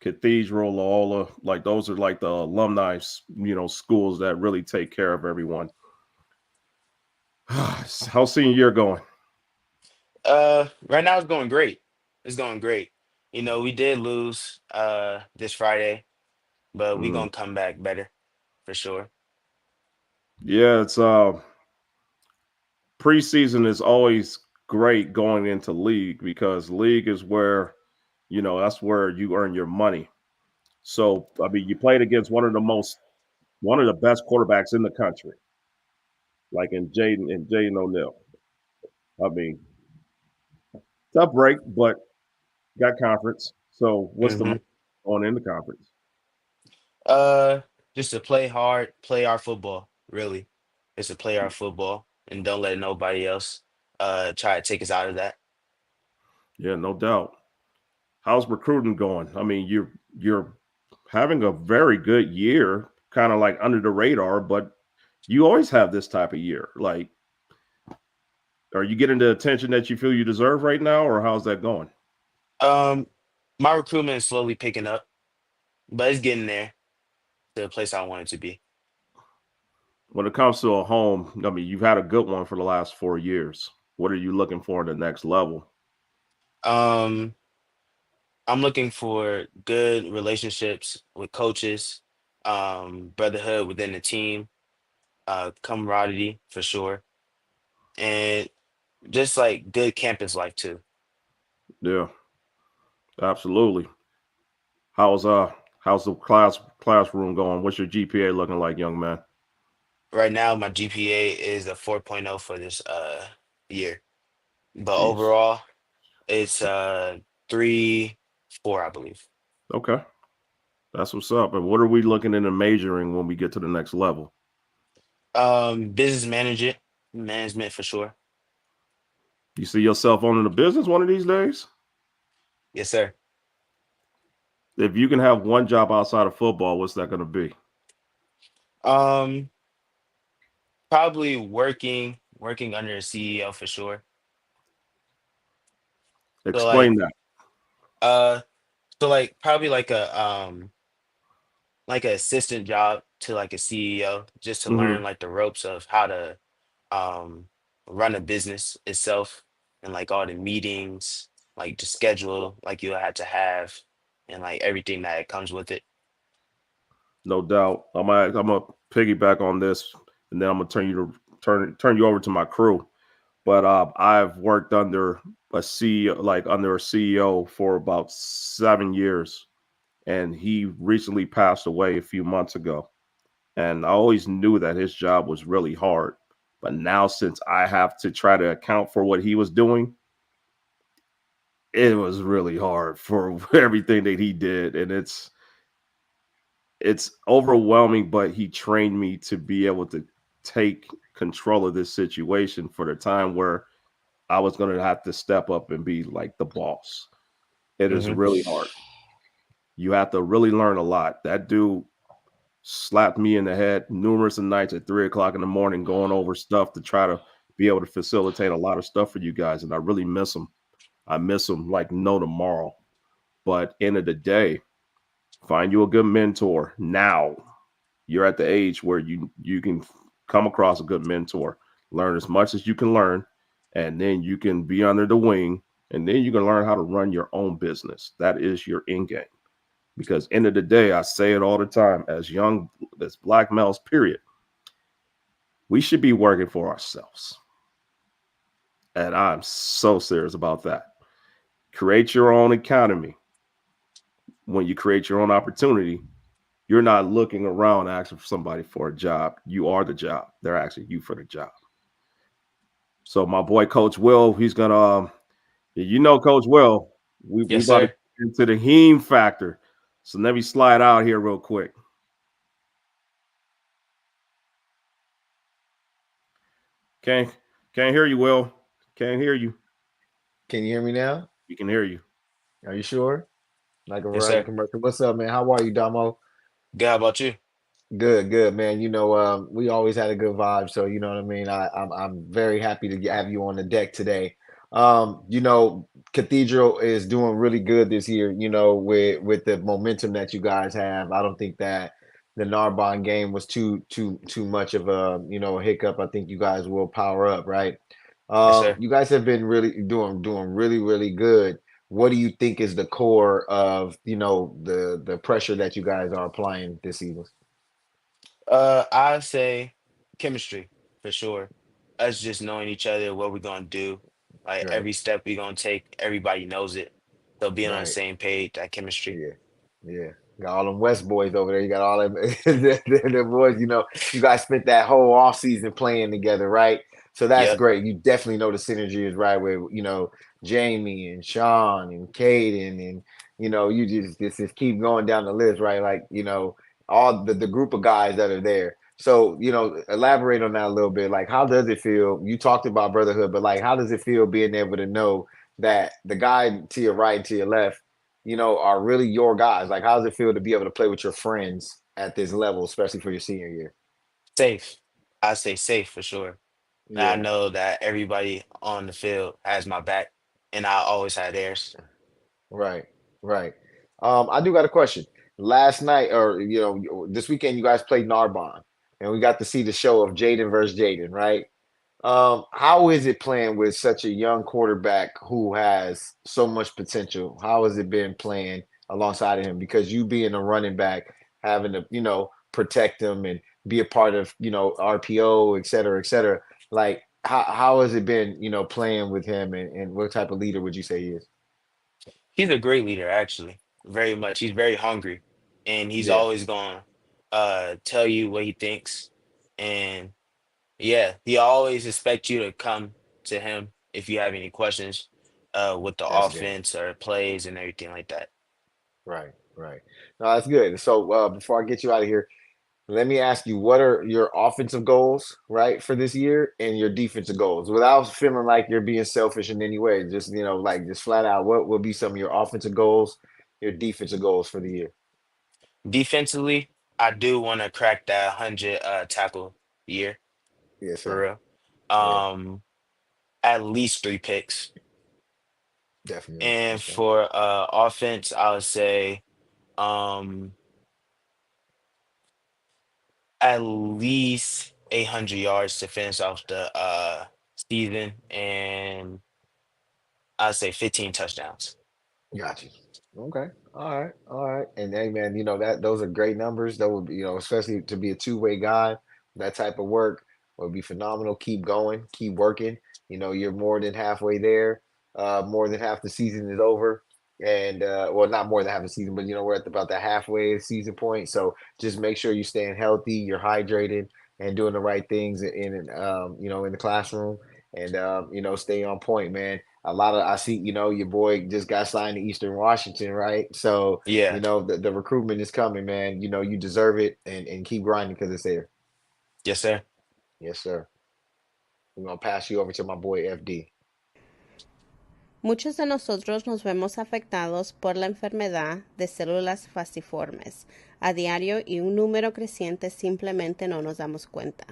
S6: Cathedral, Loyola, like those are like the alumni, schools that really take care of everyone. How's senior year going?
S13: Right now it's going great. It's going great. We did lose this Friday, but we're gonna come back better for sure.
S6: Yeah, it's preseason is always great going into league because league is where, that's where you earn your money. So, I mean, you played against one of the best quarterbacks in the country, like in Jaden O'Neal. I mean, tough break, but got conference. So, what's the on in the conference?
S13: Just to play hard, play our football, really. Just to play our football and don't let nobody else try to take us out of that.
S6: Yeah, no doubt. How's recruiting going? I mean, you're having a very good year, kind of like under the radar, but you always have this type of year. Like, are you getting the attention that you feel you deserve right now, or how's that going?
S13: My recruitment is slowly picking up, but it's getting there to the place I want it to be.
S6: When it comes to a home, I mean, you've had a good one for the last 4 years. What are you looking for in the next level?
S13: I'm looking for good relationships with coaches, brotherhood within the team, camaraderie for sure, and just like good campus life too.
S6: Yeah, absolutely. How's the classroom going? What's your GPA looking like, young man?
S13: Right now, my GPA is a 4.0 for this year, but
S6: Jeez.
S13: overall, it's 3.4, I believe.
S6: Okay, that's what's up. And what are we looking into majoring when we get to the next level?
S13: Business management for sure.
S6: You see yourself owning a business one of these days?
S13: Yes, sir.
S6: If you can have one job outside of football, what's that going to be?
S13: Probably working under a CEO for sure.
S6: Explain that.
S13: So like probably like an assistant job to like a CEO, just to learn like the ropes of how to run a business itself. and like all the meetings, like the schedule, like you had to have, and like everything that comes with it.
S6: No doubt. I'm gonna piggyback on this, and then I'm gonna turn you over to my crew. But I've worked under a CEO, like under a CEO, for about 7 years, and he recently passed away a few months ago. And I always knew that his job was really hard. But now, since I have to try to account for what he was doing, it was really hard for everything that he did, and it's overwhelming. But he trained me to be able to take control of this situation for the time where I was going to have to step up and be like the boss. It is really hard. You have to really learn a lot. That dude slapped me in the head numerous nights at 3 o'clock in the morning, going over stuff to try to be able to facilitate a lot of stuff for you guys. And I really miss him. I miss him like no tomorrow. But end of the day, find you a good mentor now. You're at the age where you can come across a good mentor, learn as much as you can learn, and then you can be under the wing, and then you can learn how to run your own business. That is your end game. Because end of the day, I say it all the time, as black males, period, we should be working for ourselves. And I'm so serious about that. Create your own economy. When you create your own opportunity, you're not looking around asking for somebody for a job. You are the job. They're asking you for the job. So my boy, Coach Will, he's gonna, Coach Will, we
S13: Yes,
S6: about to
S13: sir.
S6: get into the heme factor. So let me slide out here real quick. Can't hear you, Will. Can't hear you.
S7: Can you hear me now?
S6: We can hear you.
S7: Are you sure? Like a
S13: Yes,
S7: right
S13: sir.
S7: commercial. What's up, man? How are you, Domo?
S13: Good. How about you?
S7: Good, man. We always had a good vibe, so you know what I mean. I'm very happy to have you on the deck today. Cathedral is doing really good this year. With the momentum that you guys have, I don't think that the Narbonne game was too much of a hiccup. I think you guys will power up, right?
S13: Yes, sir.
S7: You guys have been really doing really good. What do you think is the core of the pressure that you guys are applying this season?
S13: I'd say chemistry for sure. Us just knowing each other, what we're gonna do, like
S7: Right.
S13: every step we're gonna take, everybody knows it. So being on the
S7: Right.
S13: same page, that chemistry.
S7: Yeah. Got all them West boys over there. You got all them the boys. You guys spent that whole off season playing together, right? So that's
S13: Yep.
S7: great. You definitely know the synergy is right with Jamie and Sean and Caden and you just keep going down the list, right? Like all the group of guys that are there. So elaborate on that a little bit. Like, how does it feel? You talked about brotherhood, but like, how does it feel being able to know that the guy to your right and to your left are really your guys? Like, how does it feel to be able to play with your friends at this level, especially for your senior year?
S13: Safe. I say safe for sure. And I
S7: Yeah,
S13: know that everybody on the field has my back, and I always had theirs.
S7: right, right. I do got a question. Last night, or this weekend, you guys played Narbonne, and we got to see the show of Jaden versus Jaden, right? How is it playing with such a young quarterback who has so much potential? How has it been playing alongside of him? Because you being a running back, having to, protect him and be a part of, RPO, et cetera, et cetera. Like, how has it been, playing with him, and what type of leader would you say he is?
S13: He's a great leader, actually. Very much. He's very hungry, and he's
S7: Yeah,
S13: always gonna tell you what he thinks. And yeah, he always expects you to come to him if you have any questions with the
S7: that's good.
S13: offense or plays and everything like that.
S7: Right, right. No, that's good. So before I get you out of here, let me ask you, what are your offensive goals, right, for this year, and your defensive goals? Without feeling like you're being selfish in any way, just like just flat out, what will be some of your offensive goals, your defensive goals for the year?
S13: Defensively, I do want to crack that 100 tackle year
S7: Yes,
S13: for
S7: sir.
S13: real.
S7: Yeah,
S13: Um, at least 3 picks.
S7: definitely.
S13: And
S7: Okay.
S13: for offense, I would say um at least 800 yards to finish off the season, and I'd say 15 touchdowns.
S7: Got you. Okay. All right. All right. And hey, man, that those are great numbers. That would be, especially to be a two-way guy, that type of work would be phenomenal. Keep going, keep working. You're more than halfway there. More than half the season is over. And well, not more than half the season, but we're at about the halfway season point. So just make sure you're staying healthy, you're hydrated, and doing the right things in the classroom, and stay on point, man. I see, your boy just got signed to Eastern Washington, right? So,
S13: Yeah.
S7: The recruitment is coming, man. You deserve it, and keep grinding because it's there.
S13: Yes, sir.
S7: Yes, sir. We're going to pass you over to my boy FD.
S14: Muchos de nosotros nos vemos afectados por la enfermedad de células falciformes a diario y un número creciente simplemente no nos damos cuenta.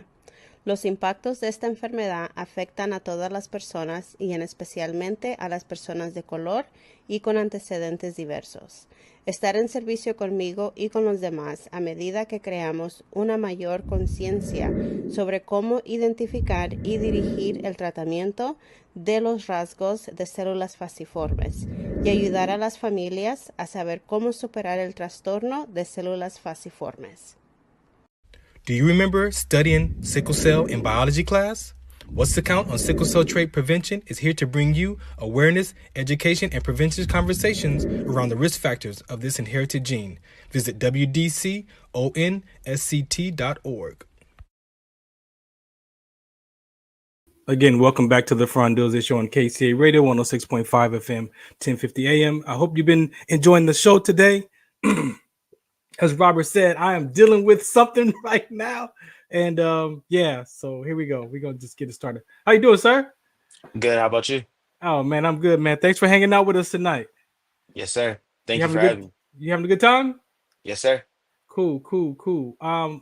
S14: Los impactos de esta enfermedad afectan a todas las personas y en especialmente a las personas de color y con antecedentes diversos. Estar en servicio conmigo y con los demás a medida que creamos una mayor conciencia sobre cómo identificar y dirigir el tratamiento de los rasgos de células falciformes y ayudar a las familias a saber cómo superar el trastorno de células falciformes.
S1: Do you remember studying sickle cell in biology class? What's the Count on Sickle Cell Trait Prevention is here to bring you awareness, education, and prevention conversations around the risk factors of this inherited gene. Visit wdconsct.org. Again, welcome back to the Farron Dozier Show on KCA Radio 106.5 FM, 1050 AM. I hope you've been enjoying the show today. As Robert said, I am dealing with something right now. And so here we go. We're going to just get it started. How you doing, sir?
S13: Good. How about you?
S1: Oh, man, I'm good, man. Thanks for hanging out with us tonight.
S13: Yes, sir. Thank you for having me.
S1: You having a good time?
S13: Yes, sir.
S1: Cool.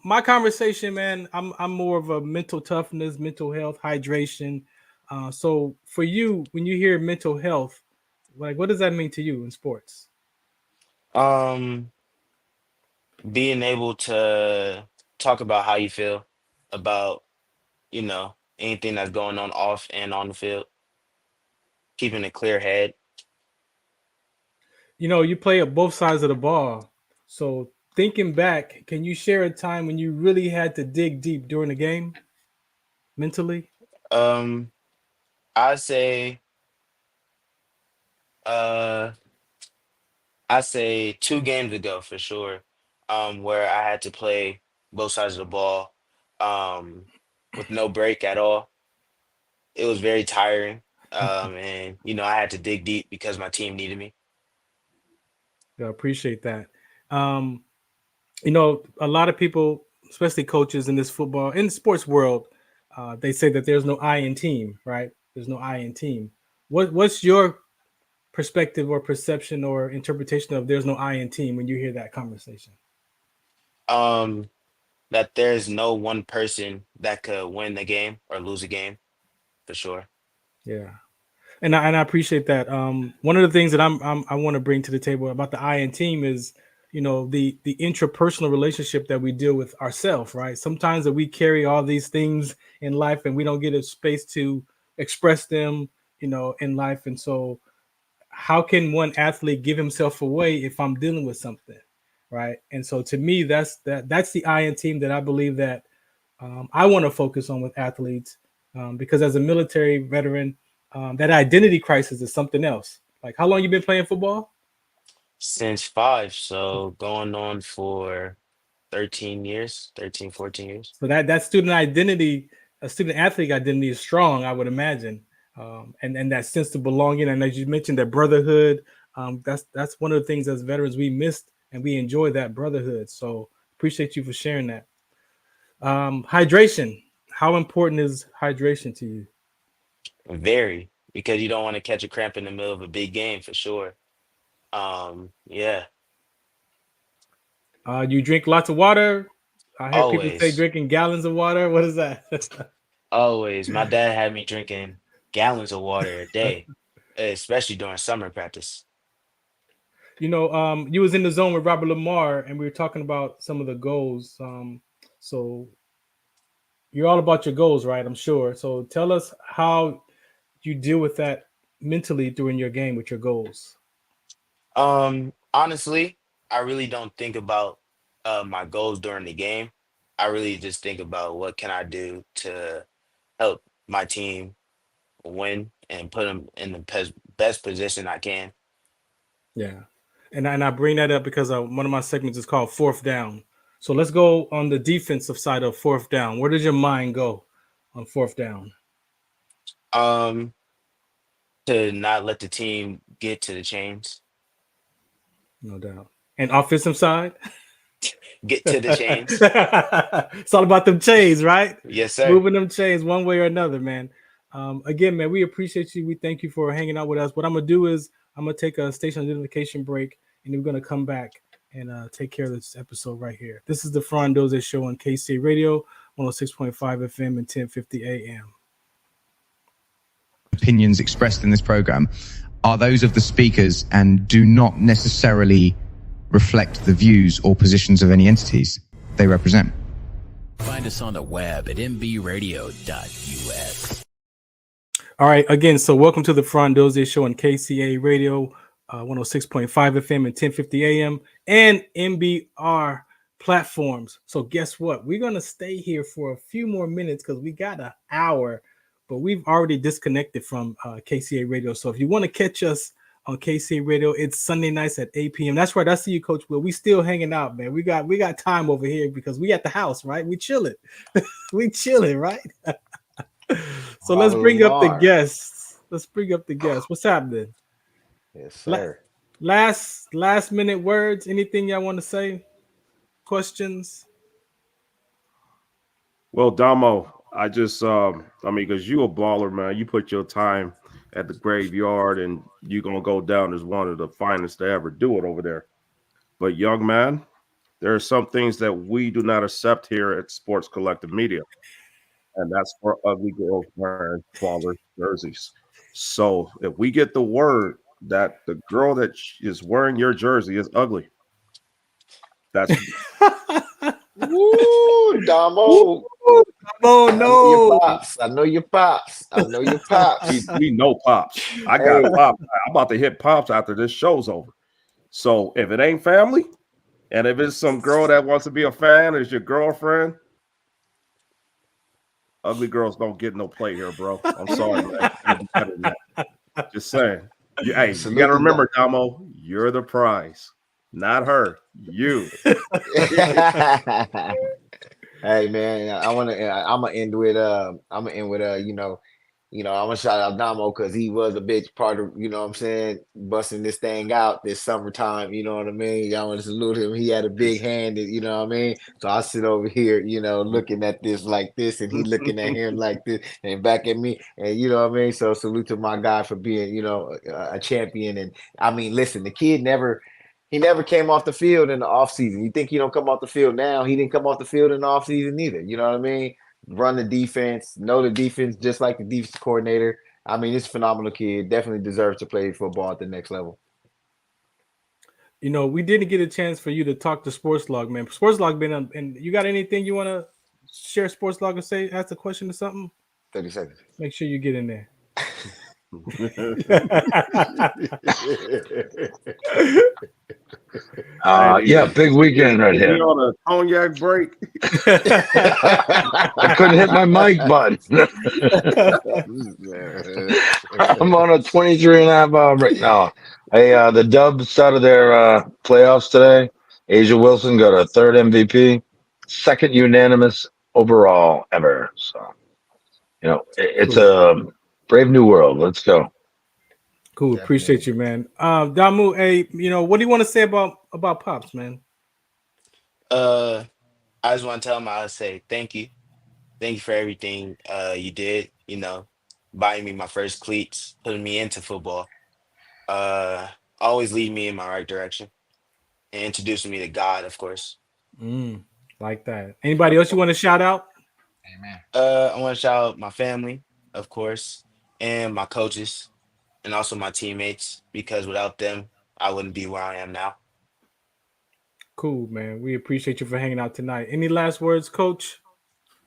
S1: My conversation, man, I'm more of a mental toughness, mental health, hydration. So for you, when you hear mental health, like what does that mean to you in sports?
S13: Being able to talk about how you feel about, anything that's going on off and on the field, keeping a clear head.
S1: You play at both sides of the ball. So thinking back, can you share a time when you really had to dig deep during the game mentally?
S13: I say 2 games ago for sure, where I had to play both sides of the ball with no break at all. It was very tiring. And I had to dig deep because my team needed me.
S1: Yeah, I appreciate that. A lot of people, especially coaches in the sports world, they say that there's no I in team, right? There's no I in team. What's your perspective or perception or interpretation of there's no I in team when you hear that conversation?
S13: That there's no one person that could win the game or lose a game, for sure.
S1: Yeah. And I appreciate that. One of the things that I want to bring to the table about the I in team is, the intrapersonal relationship that we deal with ourselves, right? Sometimes that we carry all these things in life and we don't get a space to express them, in life. And so how can one athlete give himself away if I'm dealing with something, right? And so to me, that's the I in team that I believe that I want to focus on with athletes because as a military veteran, that identity crisis is something else. Like, how long you been playing football?
S13: Since 5, so going on for 14 years.
S1: So that student identity, a student athlete identity is strong, I would imagine. And that sense of belonging. And as you mentioned, that brotherhood, that's one of the things as veterans we missed, and we enjoy that brotherhood. So appreciate you for sharing that. Hydration. How important is hydration to you?
S13: Very, because you don't want to catch a cramp in the middle of a big game for sure. Yeah.
S1: You drink lots of water. I hear people say
S13: Always.
S1: drinking gallons of water. What is that?
S13: Always. My dad had me drinking gallons of water a day, especially during summer practice.
S1: You was in the zone with Robert Lamar, and we were talking about some of the goals. So you're all about your goals, right? I'm sure. So tell us how you deal with that mentally during your game with your goals?
S13: Honestly, I really don't think about my goals during the game. I really just think about what can I do to help my team win and put them in the best position I can.
S1: Yeah. And I bring that up because one of my segments is called Fourth Down. So let's go on the defensive side of fourth down. Where does your mind go on fourth down?
S13: Um, to not let the team get to the chains.
S1: No doubt. And offensive side?
S13: Get to the chains.
S1: It's all about them chains, right?
S13: Yes, sir.
S1: Moving them chains one way or another, man. Again, man, we appreciate you. We thank you for hanging out with us. What I'm going to do is I'm going to take a station identification break, and then we're going to come back and take care of this episode right here. This is the Farron Dozier Show on KC Radio, 106.5 FM and 1050 AM.
S2: Opinions expressed in this program are those of the speakers and do not necessarily reflect the views or positions of any entities they represent.
S3: Find us on the web at nbradio.us.
S1: All right, again, so welcome to the Farron Dozier Show on KCA Radio, 106.5 FM and 1050 AM, and MBR platforms. So guess what? We're going to stay here for a few more minutes because we got an hour, but we've already disconnected from KCA Radio. So if you want to catch us on KCA Radio, it's Sunday nights at 8 p.m. That's right. I see you, Coach Will. We still hanging out, man. We got time over here because we at the house, right? We chilling. We chilling, right? So let's bring up the guests. What's happening?
S7: Yes, sir.
S1: Last minute words. Anything y'all want to say? Questions?
S6: Well, Domo, I just, because you a baller, man. You put your time at the graveyard, and you're gonna go down as one of the finest to ever do it over there. But young man, there are some things that we do not accept here at Sports Collective Media, and that's for ugly girls wearing baller jerseys. So if we get the word that the girl that is wearing your jersey is ugly, that's
S7: Woo, Domo.
S1: Oh no!
S7: I know your pops.
S6: We know pops. I got pops. I'm about to hit pops after this show's over. So if it ain't family, and if it's some girl that wants to be a fan, is your girlfriend, ugly girls don't get no play here, bro. I'm sorry, man. Just saying. You got to remember, Domo, you're the prize, not her. You.
S7: Hey man, I'm gonna end with I'm gonna shout out Domo because he was a big part of, you know what I'm saying, busting this thing out this summertime, you know what I mean? Y'all want to salute him. He had a big hand, you know what I mean? So I sit over here, looking at this like this, and he looking at him like this, and back at me, and you know what I mean? So salute to my guy for being, a champion. And I mean, listen, the kid never came off the field in the offseason. You think he don't come off the field now? He didn't come off the field in the offseason either. You know what I mean? Run the defense, know the defense just like the defense coordinator. I mean, it's a phenomenal kid. Definitely deserves to play football at the next level.
S1: We didn't get a chance for you to talk to Sportslog, man. Sportslog been on, and you got anything you want to share Sportslog and say, ask a question or something?
S7: 30 seconds.
S1: Make sure you get in there.
S8: Big weekend right here.
S6: On a cognac break.
S8: I couldn't hit my mic button. I'm on a 23.5 break now. Hey, the Dubs out of their playoffs today. Asia Wilson got a third MVP, second unanimous overall ever. So, it's a brave new world. Let's go.
S1: Cool. Definitely. Appreciate you, man. Damu, hey, what do you want to say about Pops, man?
S13: I just want to tell him, I say thank you. Thank you for everything you did, buying me my first cleats, putting me into football. Always lead me in my right direction and introducing me to God, of course.
S1: Like that. Anybody else you want to shout out?
S13: Amen. I want to shout out my family, of course, and my coaches, and also my teammates, because without them, I wouldn't be where I am now.
S1: Cool, man. We appreciate you for hanging out tonight. Any last words, Coach?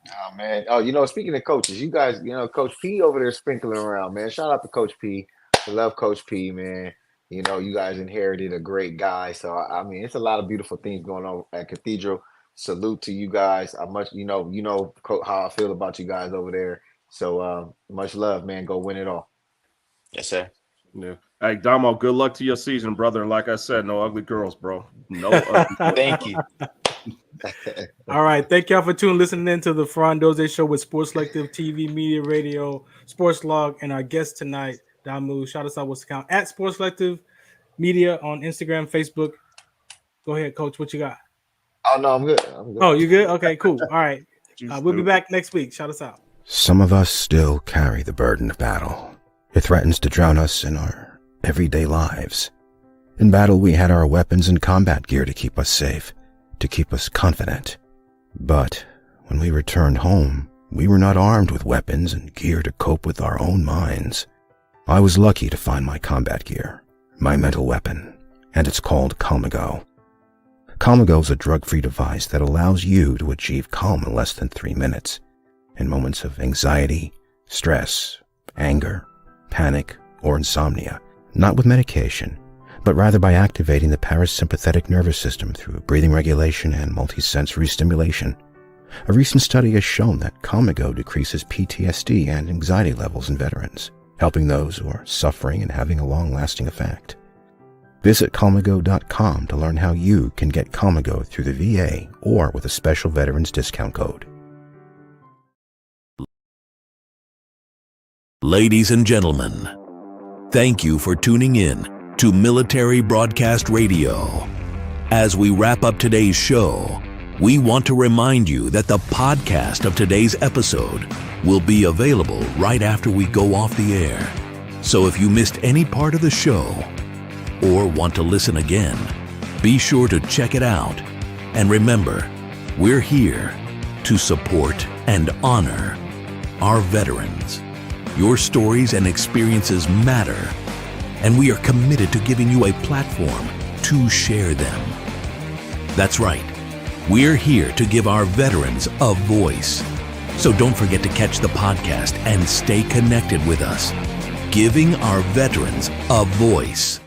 S7: Oh, man. Oh, speaking of coaches, you guys, Coach P over there sprinkling around, man. Shout out to Coach P. I love Coach P, man. You know, you guys inherited a great guy. So I mean, it's a lot of beautiful things going on at Cathedral. Salute to you guys. I much, you know how I feel about you guys over there. So much love, man. Go win it all.
S13: Yes, sir.
S6: Yeah. Hey, Domo, good luck to your season, brother. And like I said, no ugly girls, bro. No ugly girls.
S13: Thank you.
S1: All right. Thank y'all for listening in to the Farron Dozier Show with Sportslog TV, Media Radio, Sportslog, and our guest tonight, Damu. Shout us out. What's the count? At Sportslog Media on Instagram, Facebook. Go ahead, Coach. What you got?
S7: Oh, no, I'm good.
S1: Oh, you good? Okay, cool. All right. We'll be back next week. Shout us out.
S5: Some of us still carry the burden of battle. It threatens to drown us in our everyday lives. In battle, we had our weapons and combat gear to keep us safe, to keep us confident. But when we returned home, we were not armed with weapons and gear to cope with our own minds. I was lucky to find my combat gear, my mental weapon, and it's called Calmago. Calmago is a drug-free device that allows you to achieve calm in less than 3 minutes in moments of anxiety, stress, anger, panic, or insomnia, not with medication, but rather by activating the parasympathetic nervous system through breathing regulation and multisensory stimulation. A recent study has shown that Calmago decreases PTSD and anxiety levels in veterans, helping those who are suffering and having a long-lasting effect. Visit Calmago.com to learn how you can get Calmago through the VA or with a special veterans discount code.
S15: Ladies and gentlemen, thank you for tuning in to Military Broadcast Radio. As we wrap up today's show, we want to remind you that the podcast of today's episode will be available right after we go off the air. So if you missed any part of the show or want to listen again, be sure to check it out. And remember, we're here to support and honor our veterans. Your stories and experiences matter, and we are committed to giving you a platform to share them. That's right. We're here to give our veterans a voice. So don't forget to catch the podcast and stay connected with us. Giving our veterans a voice.